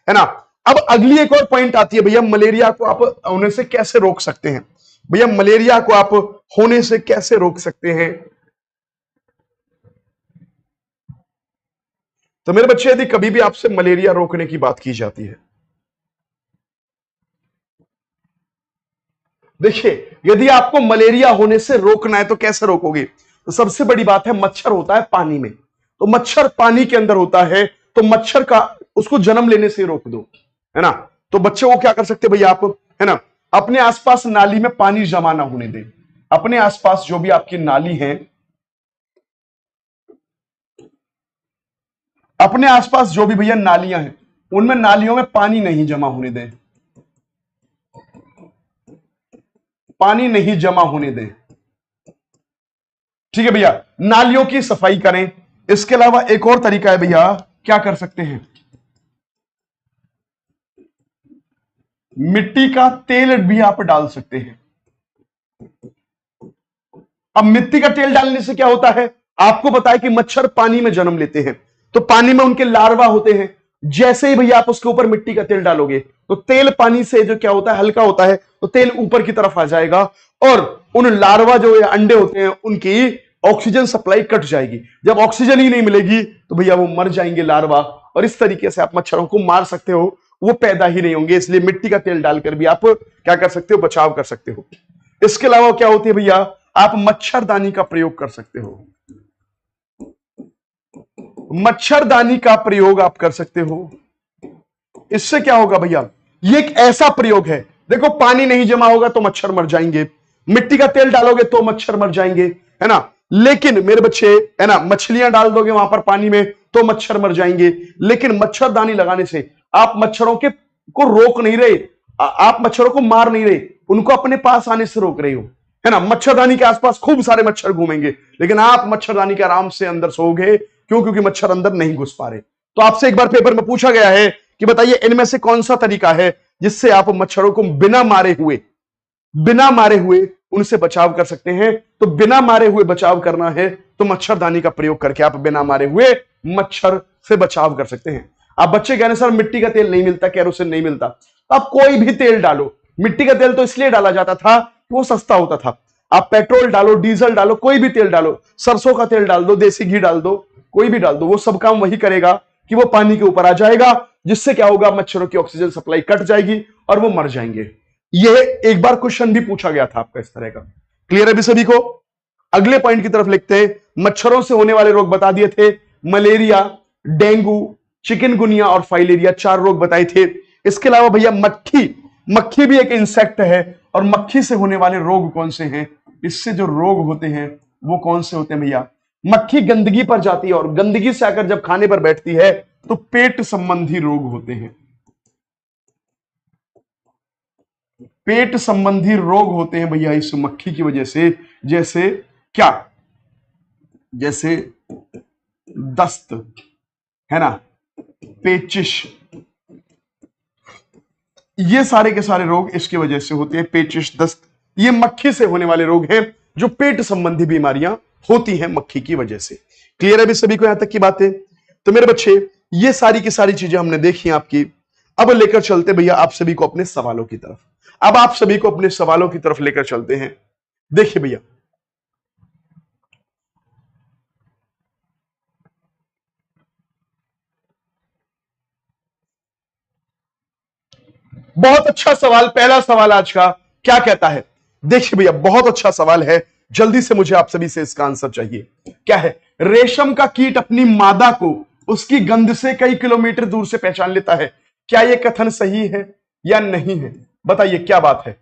है ना। अब अगली एक और पॉइंट आती है, भैया मलेरिया को आप होने से कैसे रोक सकते हैं, भैया मलेरिया को आप होने से कैसे रोक सकते हैं। तो मेरे बच्चे यदि कभी भी आपसे मलेरिया रोकने की बात की जाती है, देखिए यदि आपको मलेरिया होने से रोकना है तो कैसे रोकोगे, तो सबसे बड़ी बात है, मच्छर होता है पानी में, तो मच्छर पानी के अंदर होता है, तो मच्छर का उसको जन्म लेने से रोक दो, है ना। तो बच्चे को क्या कर सकते भैया आप, है ना, अपने आसपास नाली में पानी जमा ना होने दें। अपने आसपास जो भी आपकी नाली है, अपने आसपास जो भी भैया नालियां हैं, उनमें नालियों में पानी नहीं जमा होने दें, पानी नहीं जमा होने दें, ठीक है भैया। नालियों की सफाई करें। इसके अलावा एक और तरीका है भैया, क्या कर सकते हैं, मिट्टी का तेल भी आप डाल सकते हैं। अब मिट्टी का तेल डालने से क्या होता है, आपको पता है कि मच्छर पानी में जन्म लेते हैं, तो पानी में उनके लार्वा होते हैं। जैसे ही भैया आप उसके ऊपर मिट्टी का तेल डालोगे तो तेल पानी से जो क्या होता है, हल्का होता है, तो तेल ऊपर की तरफ आ जाएगा और उन लार्वा जो अंडे होते हैं उनकी ऑक्सीजन सप्लाई कट जाएगी। जब ऑक्सीजन ही नहीं मिलेगी तो भैया वो मर जाएंगे लार्वा, और इस तरीके से आप मच्छरों को मार सकते हो, वो पैदा ही नहीं होंगे। इसलिए मिट्टी का तेल डालकर भी आप क्या कर सकते हो, बचाव कर सकते हो। इसके अलावा क्या होती है भैया, आप मच्छरदानी का प्रयोग कर सकते हो, मच्छरदानी का प्रयोग आप कर सकते हो। इससे क्या होगा भैया, ये एक ऐसा प्रयोग है, देखो पानी नहीं जमा होगा तो मच्छर मर जाएंगे, मिट्टी का तेल डालोगे तो मच्छर मर जाएंगे, है ना। लेकिन मेरे बच्चे, है ना, मछलियां डाल दोगे वहां पर पानी में तो मच्छर मर जाएंगे, लेकिन मच्छरदानी लगाने से आप मच्छरों के को रोक नहीं रहे, आप मच्छरों को मार नहीं रहे, उनको अपने पास आने से रोक रहे हो, है ना। मच्छरदानी के आसपास खूब सारे मच्छर घूमेंगे, लेकिन आप मच्छरदानी के आराम से अंदर सोओगे, क्यों, क्योंकि मच्छर अंदर नहीं घुस पा रहे। तो आपसे एक बार पेपर में पूछा गया है कि बताइए इनमें से कौन सा तरीका है जिससे आप मच्छरों को बिना मारे हुए उनसे बचाव कर सकते हैं। तो बिना मारे हुए बचाव करना है तो मच्छरदानी का प्रयोग करके आप बिना मारे हुए मच्छर से बचाव कर सकते हैं। आप बच्चे कहने सर मिट्टी का तेल नहीं मिलता, केरोसिन नहीं मिलता, तो आप कोई भी तेल डालो। मिट्टी का तेल तो इसलिए डाला जाता था कि वो सस्ता होता था। आप पेट्रोल डालो, डीजल डालो, कोई भी तेल डालो, सरसों का तेल डाल दो, देसी घी डाल दो, कोई भी डाल दो, वो सब काम वही करेगा कि वो पानी के ऊपर आ जाएगा, जिससे क्या होगा, मच्छरों की ऑक्सीजन सप्लाई कट जाएगी और वो मर जाएंगे। यह एक बार क्वेश्चन भी पूछा गया था आपका इस तरह का। क्लियर है भी सभी को? अगले पॉइंट की तरफ लिखते हैं। मच्छरों से होने वाले रोग बता दिए थे, मलेरिया, डेंगू, चिकनगुनिया और फाइलेरिया, 4 रोग बताए थे। इसके अलावा भैया मक्खी भी एक इंसेक्ट है, और मक्खी से होने वाले रोग कौन से हैं? इससे जो रोग होते हैं वो कौन से होते हैं भैया? मक्खी गंदगी पर जाती है और गंदगी से आकर जब खाने पर बैठती है तो पेट संबंधी रोग होते हैं। पेट संबंधी रोग होते हैं भैया इस मक्खी की वजह से। जैसे क्या? जैसे दस्त, है ना, पेचिश, ये सारे के सारे रोग इसकी वजह से होते हैं। पेचिश, दस्त, ये मक्खी से होने वाले रोग हैं, जो पेट संबंधी बीमारियां होती हैं मक्खी की वजह से। क्लियर है भी सभी को यहां तक की बातें? तो मेरे बच्चे, ये सारी की सारी चीजें हमने देखी आपकी। अब लेकर चलते भैया आप सभी को अपने सवालों की तरफ। अब आप सभी को अपने सवालों की तरफ लेकर चलते हैं। देखिए भैया, बहुत अच्छा सवाल, पहला सवाल आज का क्या कहता है? देखिए भैया, बहुत अच्छा सवाल है, जल्दी से मुझे आप सभी से इसका आंसर चाहिए। क्या है? रेशम का कीट अपनी मादा को उसकी गंध से कई किलोमीटर दूर से पहचान लेता है। क्या यह कथन सही है या नहीं है? बताइए क्या बात है।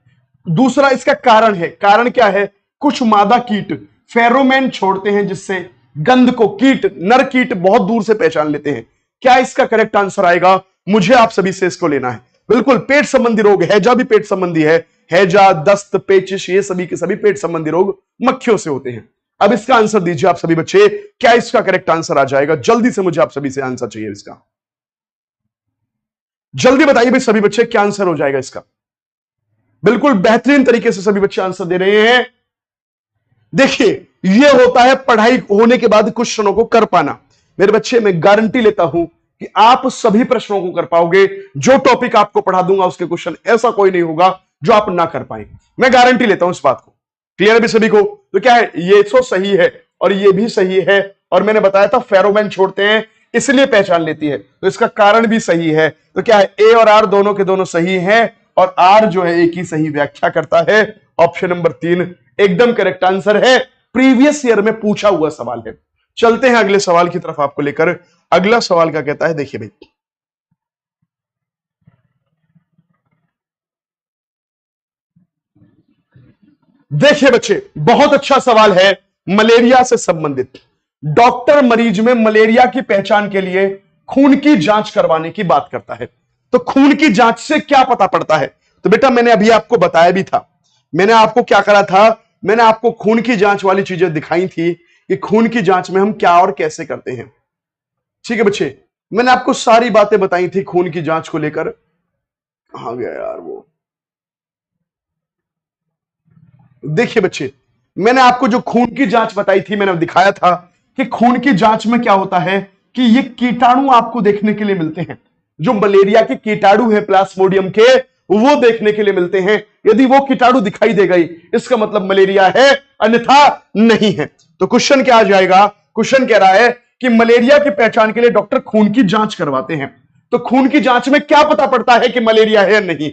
दूसरा इसका कारण है। कारण क्या है? कुछ मादा कीट फेरोमेन छोड़ते हैं जिससे गंध को नर कीट बहुत दूर से पहचान लेते हैं। क्या इसका करेक्ट आंसर आएगा? मुझे आप सभी से इसको लेना है। बिल्कुल, पेट संबंधी रोग, हैजा भी पेट संबंधी है। हैजा, दस्त, पेचिश, ये सभी के सभी पेट संबंधी रोग मक्खियों से होते हैं। अब इसका आंसर दीजिए आप सभी बच्चे, क्या इसका करेक्ट आंसर आ जाएगा? जल्दी से मुझे आप सभी से आंसर चाहिए इसका। जल्दी बताइए भाई सभी बच्चे, क्या आंसर हो जाएगा इसका? बिल्कुल बेहतरीन तरीके से सभी बच्चे आंसर दे रहे हैं। देखिए, यह होता है पढ़ाई होने के बाद क्वेश्चनों को कर पाना। मेरे बच्चे, मैं गारंटी लेता हूं कि आप सभी प्रश्नों को कर पाओगे। जो टॉपिक आपको पढ़ा दूंगा उसके क्वेश्चन ऐसा कोई नहीं होगा जो आप ना कर पाए। मैं गारंटी लेता हूं इस बात को। क्लियर है भी सभी को? तो क्या है, ये तो सही है और ये भी सही है, और मैंने बताया था फेरोमोन छोड़ते हैं इसलिए पहचान लेती है, तो इसका कारण भी सही है। तो क्या है, ए और आर दोनों के दोनों सही हैं, और आर जो है एक ही सही व्याख्या करता है। ऑप्शन नंबर 3 एकदम करेक्ट आंसर है, प्रीवियस ईयर में पूछा हुआ सवाल है। चलते हैं अगले सवाल की तरफ आपको लेकर। अगला सवाल क्या कहता है? देखिए भाई, देखिए बच्चे, बहुत अच्छा सवाल है, मलेरिया से संबंधित। डॉक्टर मरीज में मलेरिया की पहचान के लिए खून की जांच करवाने की बात करता है। तो खून की जांच से क्या पता पड़ता है? तो बेटा, मैंने अभी आपको बताया भी था। मैंने आपको क्या करा था? मैंने आपको खून की जांच वाली चीजें दिखाई थी कि खून की जांच में हम क्या और कैसे करते हैं। ठीक है बच्चे, मैंने आपको सारी बातें बताई थी खून की जांच को लेकर। कहां गया यार वो? देखिए बच्चे, मैंने आपको जो खून की जांच बताई थी, मैंने दिखाया था कि खून की जांच में क्या होता है कि ये कीटाणु आपको देखने के लिए मिलते हैं। जो मलेरिया के कीटाणु है प्लाज्मोडियम के, वो देखने के लिए मिलते हैं। यदि वो कीटाणु दिखाई दे गई, इसका मतलब मलेरिया है, अन्यथा नहीं है। तो क्वेश्चन क्या आ जाएगा? क्वेश्चन कह रहा है कि मलेरिया की पहचान के लिए डॉक्टर खून की जांच करवाते हैं। तो खून की जांच में क्या पता पड़ता है कि मलेरिया है या नहीं?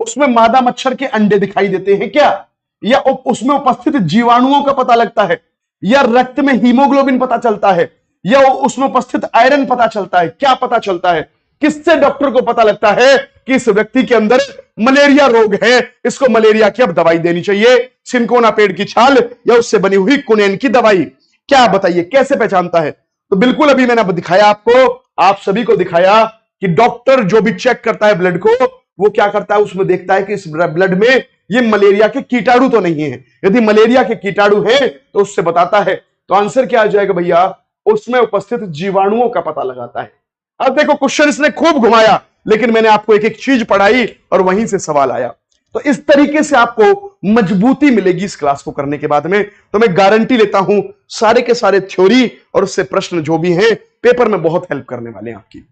उसमें मादा मच्छर के अंडे दिखाई देते हैं क्या, या उसमें उपस्थित जीवाणुओं का पता लगता है, या रक्त में हीमोग्लोबिन पता चलता है, या उसमें उपस्थित आयरन पता चलता है? क्या पता चलता है? किससे डॉक्टर को पता लगता है कि इस व्यक्ति के अंदर मलेरिया रोग है, इसको मलेरिया की अब दवाई देनी चाहिए, सिनकोना पेड़ की छाल या उससे बनी हुई कुनेन की दवाई? क्या बताइए, कैसे पहचानता है? तो बिल्कुल अभी मैंने दिखाया आपको, आप सभी को दिखाया कि डॉक्टर जो भी चेक करता है ब्लड को, वो क्या करता है, उसमें देखता है कि इस ब्लड में ये मलेरिया के कीटाणु तो नहीं है। यदि मलेरिया के कीटाणु है तो उससे बताता है। तो आंसर क्या आ जाएगा भैया? उसमें उपस्थित जीवाणुओं का पता लगाता है। अब देखो क्वेश्चन इसने खूब घुमाया, लेकिन मैंने आपको एक एक चीज पढ़ाई और वहीं से सवाल आया। तो इस तरीके से आपको मजबूती मिलेगी इस क्लास को करने के बाद में। तो मैं गारंटी लेता हूं सारे के सारे थ्योरी और उससे प्रश्न जो भी हैं पेपर में बहुत हेल्प करने वाले हैं आपकी।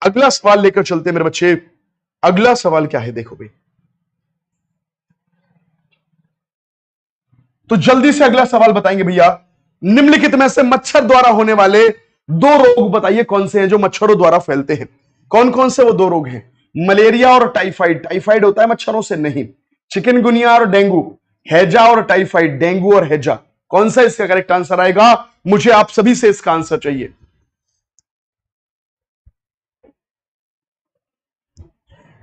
अगला सवाल लेकर चलते मेरे बच्चे। अगला सवाल क्या है देखो भाई, तो जल्दी से अगला सवाल बताएंगे भैया। निम्नलिखित में से मच्छर द्वारा होने वाले दो रोग बताइए कौन से हैं जो मच्छरों द्वारा फैलते हैं। कौन कौन से वो दो रोग हैं? मलेरिया और टाइफाइड। टाइफाइड होता है मच्छरों से? नहीं। चिकनगुनिया और डेंगू। हैजा और टाइफाइड, डेंगू और हैजा। कौन सा इसका करेक्ट आंसर आएगा? मुझे आप सभी से इसका आंसर चाहिए।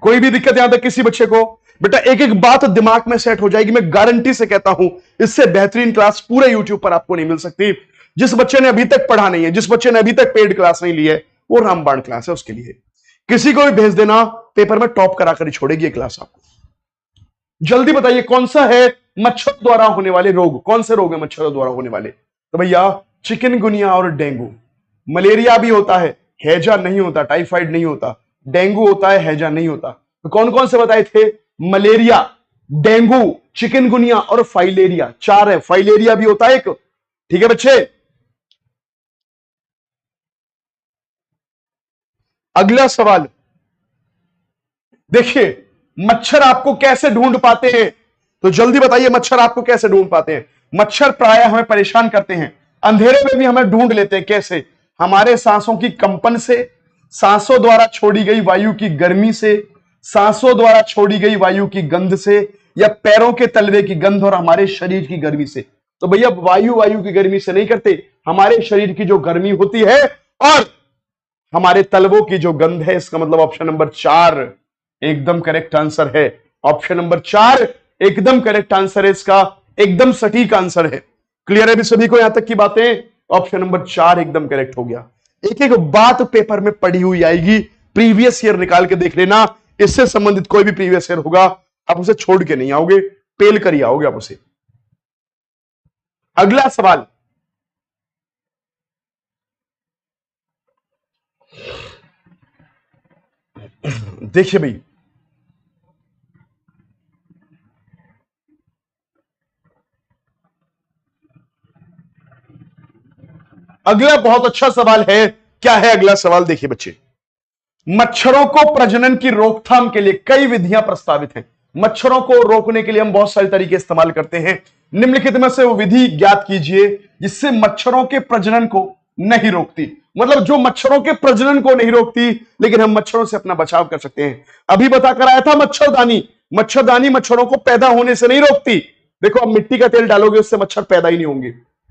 कोई भी दिक्कत यहां तक किसी बच्चे को? बेटा एक एक बात दिमाग में सेट हो जाएगी, मैं गारंटी से कहता हूं इससे बेहतरीन क्लास पूरे यूट्यूब पर आपको नहीं मिल सकती। जिस बच्चे ने अभी तक पढ़ा नहीं है, जिस बच्चे ने अभी तक पेड क्लास नहीं ली है, वो रामबाण क्लास है उसके लिए। किसी को भी भेज देना, पेपर में टॉप कराकर ही छोड़ेगी ये क्लास आपको। जल्दी बताइए कौन सा है मच्छर द्वारा होने वाले रोग? कौन से रोग है मच्छरों द्वारा होने वाले? तो भैया चिकनगुनिया और डेंगू। मलेरिया भी होता है, हैजा नहीं होता, टाइफाइड नहीं होता, डेंगू होता है, हैजा नहीं होता। तो कौन कौन से बताए थे? मलेरिया, डेंगू, चिकनगुनिया और फाइलेरिया। चार है, फाइलेरिया भी होता है एक। ठीक है बच्चे। अगला सवाल देखिए, मच्छर आपको कैसे ढूंढ पाते हैं? तो जल्दी बताइए मच्छर आपको कैसे ढूंढ पाते हैं? मच्छर प्रायः हमें परेशान करते हैं, अंधेरे में भी हमें ढूंढ लेते हैं। कैसे? हमारे सांसों की कंपन से, सांसों द्वारा छोड़ी गई वायु की गर्मी से, सांसों द्वारा छोड़ी गई वायु की गंध से, या पैरों के तलवे की गंध और हमारे शरीर की गर्मी से। तो भैया वायु की गर्मी से नहीं करते, हमारे शरीर की जो गर्मी होती है और हमारे तलवों की जो गंध है। इसका मतलब ऑप्शन नंबर 4 एकदम करेक्ट आंसर है। ऑप्शन नंबर 4 एकदम करेक्ट आंसर है, इसका एकदम सटीक आंसर है। क्लियर है भी सभी को यहां तक की बातें? ऑप्शन नंबर 4 एकदम करेक्ट हो गया। एक एक बात पेपर में पढ़ी हुई आएगी, प्रीवियस ईयर निकाल के देख लेना। इससे संबंधित कोई भी प्रीवियस ईयर होगा आप उसे छोड़ के नहीं आओगे, पेल कर ही आओगे आप उसे। अगला सवाल देखिए भाई, अगला बहुत अच्छा सवाल है। क्या है अगला सवाल? देखिए बच्चे, मच्छरों को प्रजनन की रोकथाम के लिए कई विधियां प्रस्तावित हैं। मच्छरों को रोकने के लिए हम बहुत सारे तरीके इस्तेमाल करते हैं। निम्नलिखित में से वो विधि ज्ञात कीजिए जिससे मच्छरों के प्रजनन को नहीं रोकती। मतलब जो मच्छरों के प्रजनन को नहीं रोकती, लेकिन हम मच्छरों से अपना बचाव कर सकते हैं। अभी बताकर आया था मच्छरदानी। मच्छरदानी मच्छरों को पैदा होने से नहीं रोकती। देखो अब मिट्टी का तेल डालोगे उससे मच्छर पैदा ही नहीं होंगे,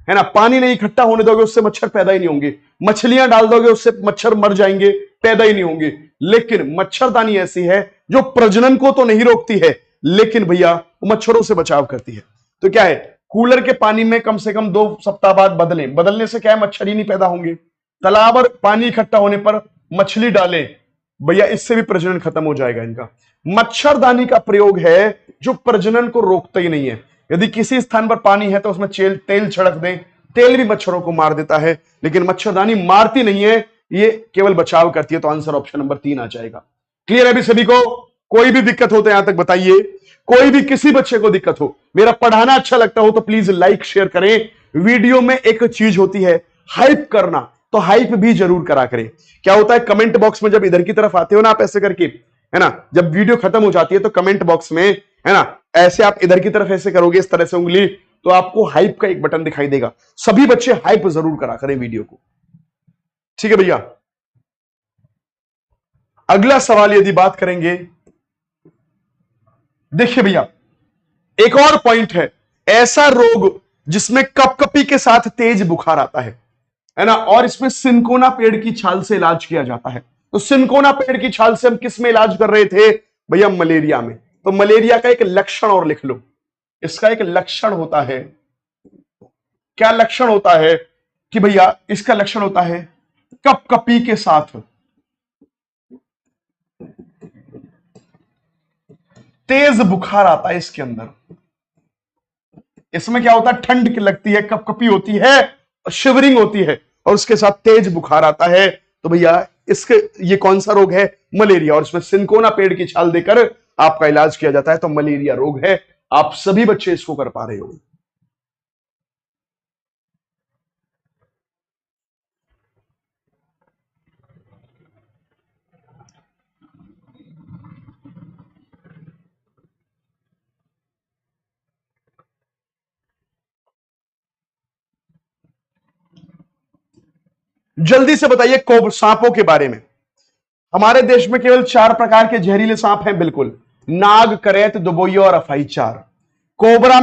है ना। पानी नहीं इकट्ठा होने दोगे उससे मच्छर पैदा ही नहीं होंगे। मछलियां डाल दोगे उससे मच्छर मर जाएंगे, पैदा ही नहीं होंगे। लेकिन मच्छरदानी ऐसी है जो प्रजनन को तो नहीं रोकती है, लेकिन भैया मच्छरों से बचाव करती है। तो क्या है, कूलर के पानी में कम से कम 2 सप्ताह बाद बदलें। बदलने से क्या है, मच्छर ही नहीं पैदा होंगे। तालाब और पानी इकट्ठा होने पर मछली डालें, भैया इससे भी प्रजनन खत्म हो जाएगा इनका। मच्छरदानी का प्रयोग है जो प्रजनन को रोकता ही नहीं है। यदि किसी स्थान पर पानी है तो उसमें तेल छिड़क दें, तेल भी मच्छरों को मार देता है, लेकिन मच्छरदानी मारती नहीं है, ये केवल बचाव करती है। तो आंसर ऑप्शन नंबर 3 आ जाएगा। क्लियर है अभी सभी को? कोई भी दिक्कत हो तो यहां तक बताइए। कोई भी किसी बच्चे को दिक्कत हो, मेरा पढ़ाना अच्छा लगता हो तो प्लीज लाइक शेयर करें। वीडियो में एक चीज होती है हाइप करना, तो हाइप भी जरूर करा करें। क्या होता है, कमेंट बॉक्स में जब इधर की तरफ आते हो ना आप ऐसे करके, है ना, जब वीडियो खत्म हो जाती है तो कमेंट बॉक्स में, है ना, ऐसे आप इधर की तरफ ऐसे करोगे इस तरह से उंगली, तो आपको हाइप का एक बटन दिखाई देगा। सभी बच्चे हाइप जरूर करा करें वीडियो को। ठीक है भैया। अगला सवाल यदि बात करेंगे, देखिए भैया एक और पॉइंट है, ऐसा रोग जिसमें कपकपी के साथ तेज बुखार आता है ना, और इसमें सिनकोना पेड़ की छाल से इलाज किया जाता है। तो सिनकोना पेड़ की छाल से हम किस में इलाज कर रहे थे भैया? मलेरिया में। तो मलेरिया का एक लक्षण और लिख लो। इसका एक लक्षण होता है, क्या लक्षण होता है कि भैया इसका लक्षण होता है कपकपी के साथ तेज बुखार आता है इसके अंदर। इसमें क्या होता है, ठंड लगती है, कपकपी होती है, शिवरिंग होती है और उसके साथ तेज बुखार आता है। तो भैया इसके ये कौन सा रोग है? मलेरिया। और इसमें सिनकोना पेड़ की छाल देकर आपका इलाज किया जाता है, तो मलेरिया रोग है। आप सभी बच्चे इसको कर पा रहे हो। जल्दी से बताइए सांपों के बारे में। हमारे देश में केवल 4 प्रकार के जहरीले सांप हैं, बिल्कुल। नाग, करैत, दुबोइया और अफाई, 4। कोबरा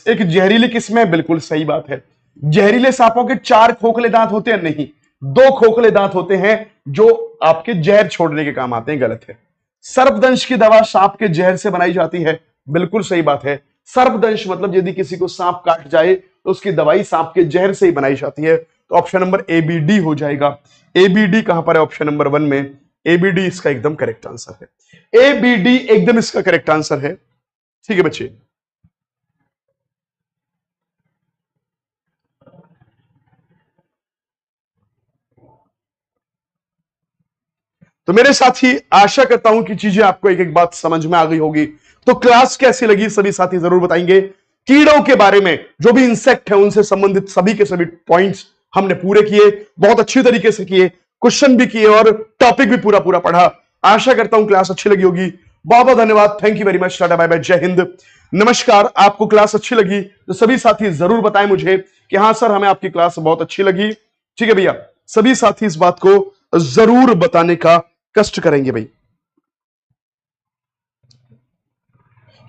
एक जहरीली किस्म है, बिल्कुल सही बात है। जहरीले सांपों के 4 खोखले दांत होते हैं? नहीं, 2 खोखले दांत होते हैं जो आपके जहर छोड़ने के काम आते हैं। गलत है। सर्पदंश की दवा सांप के जहर से बनाई जाती है, बिल्कुल सही बात है। सर्पदंश मतलब यदि किसी को सांप काट जाए तो उसकी दवाई सांप के जहर से ही बनाई जाती है। तो ऑप्शन नंबर एबीडी हो जाएगा। एबीडी कहां पर है? ऑप्शन नंबर 1 में एबीडी इसका एकदम करेक्ट आंसर है। एबीडी एकदम इसका करेक्ट आंसर है। ठीक है बच्चे। तो मेरे साथी, आशा करता हूं कि चीजें आपको एक एक बात समझ में आ गई होगी। तो क्लास कैसी लगी सभी साथी जरूर बताएंगे। कीड़ों के बारे में, जो भी इंसेक्ट है उनसे संबंधित सभी के सभी पॉइंट्स हमने पूरे किए, बहुत अच्छी तरीके से किए, क्वेश्चन भी किए और टॉपिक भी पूरा पूरा पढ़ा। आशा करता हूं क्लास अच्छी लगी होगी। बहुत बहुत धन्यवाद। Thank you very much. Tata bye bye, जय हिंद, नमस्कार। आपको क्लास अच्छी लगी तो सभी साथी जरूर बताएं मुझे कि हां सर, हमें आपकी क्लास बहुत अच्छी लगी। ठीक है भैया, सभी साथी इस बात को जरूर बताने का कष्ट करेंगे भाई।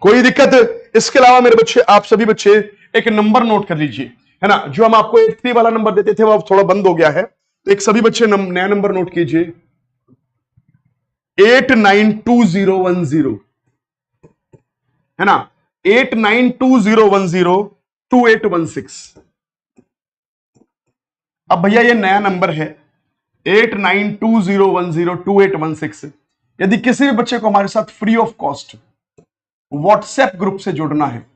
कोई दिक्कत? इसके अलावा मेरे बच्चे, आप सभी बच्चे एक नंबर नोट कर लीजिए, है ना। जो हम आपको 83 वाला नंबर देते थे वो अब थोड़ा बंद हो गया है, तो एक सभी बच्चे नया नंबर नोट कीजिए, 892010, है ना। 8920102816। अब भैया ये नया नंबर है 8920102816। यदि किसी भी बच्चे को हमारे साथ free of cost WhatsApp group से जुड़ना है,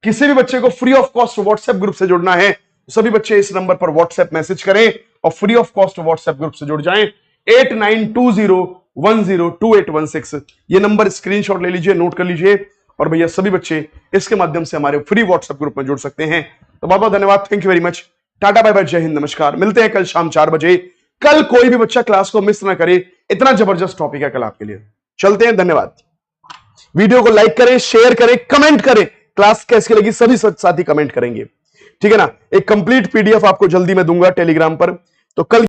किसी भी बच्चे को free of cost WhatsApp group से जुड़ना है, सभी बच्चे इस नंबर पर व्हाट्सएप मैसेज करें और free of cost WhatsApp group से जुड़ जाएं। 8920102816 ये नंबर स्क्रीनशॉट ले लीजिए, नोट कर लीजिए। और भैया सभी बच्चे इसके माध्यम से हमारे फ्री व्हाट्सएप ग्रुप में जुड़ सकते हैं। तो बहुत बहुत धन्यवाद। Thank you very much. Tata bye bye, जय हिंद, नमस्कार। मिलते हैं कल शाम 4 बजे। कल कोई भी बच्चा क्लास को मिस ना करे, इतना जबरदस्त टॉपिक है कल आपके लिए। चलते हैं, धन्यवाद। वीडियो को लाइक करें, शेयर करें, कमेंट करें। क्लास कैसी लगी सभी साथी कमेंट करेंगे, ठीक है ना। एक कंप्लीट पीडीएफ आपको जल्दी मैं दूंगा टेलीग्राम पर। तो कल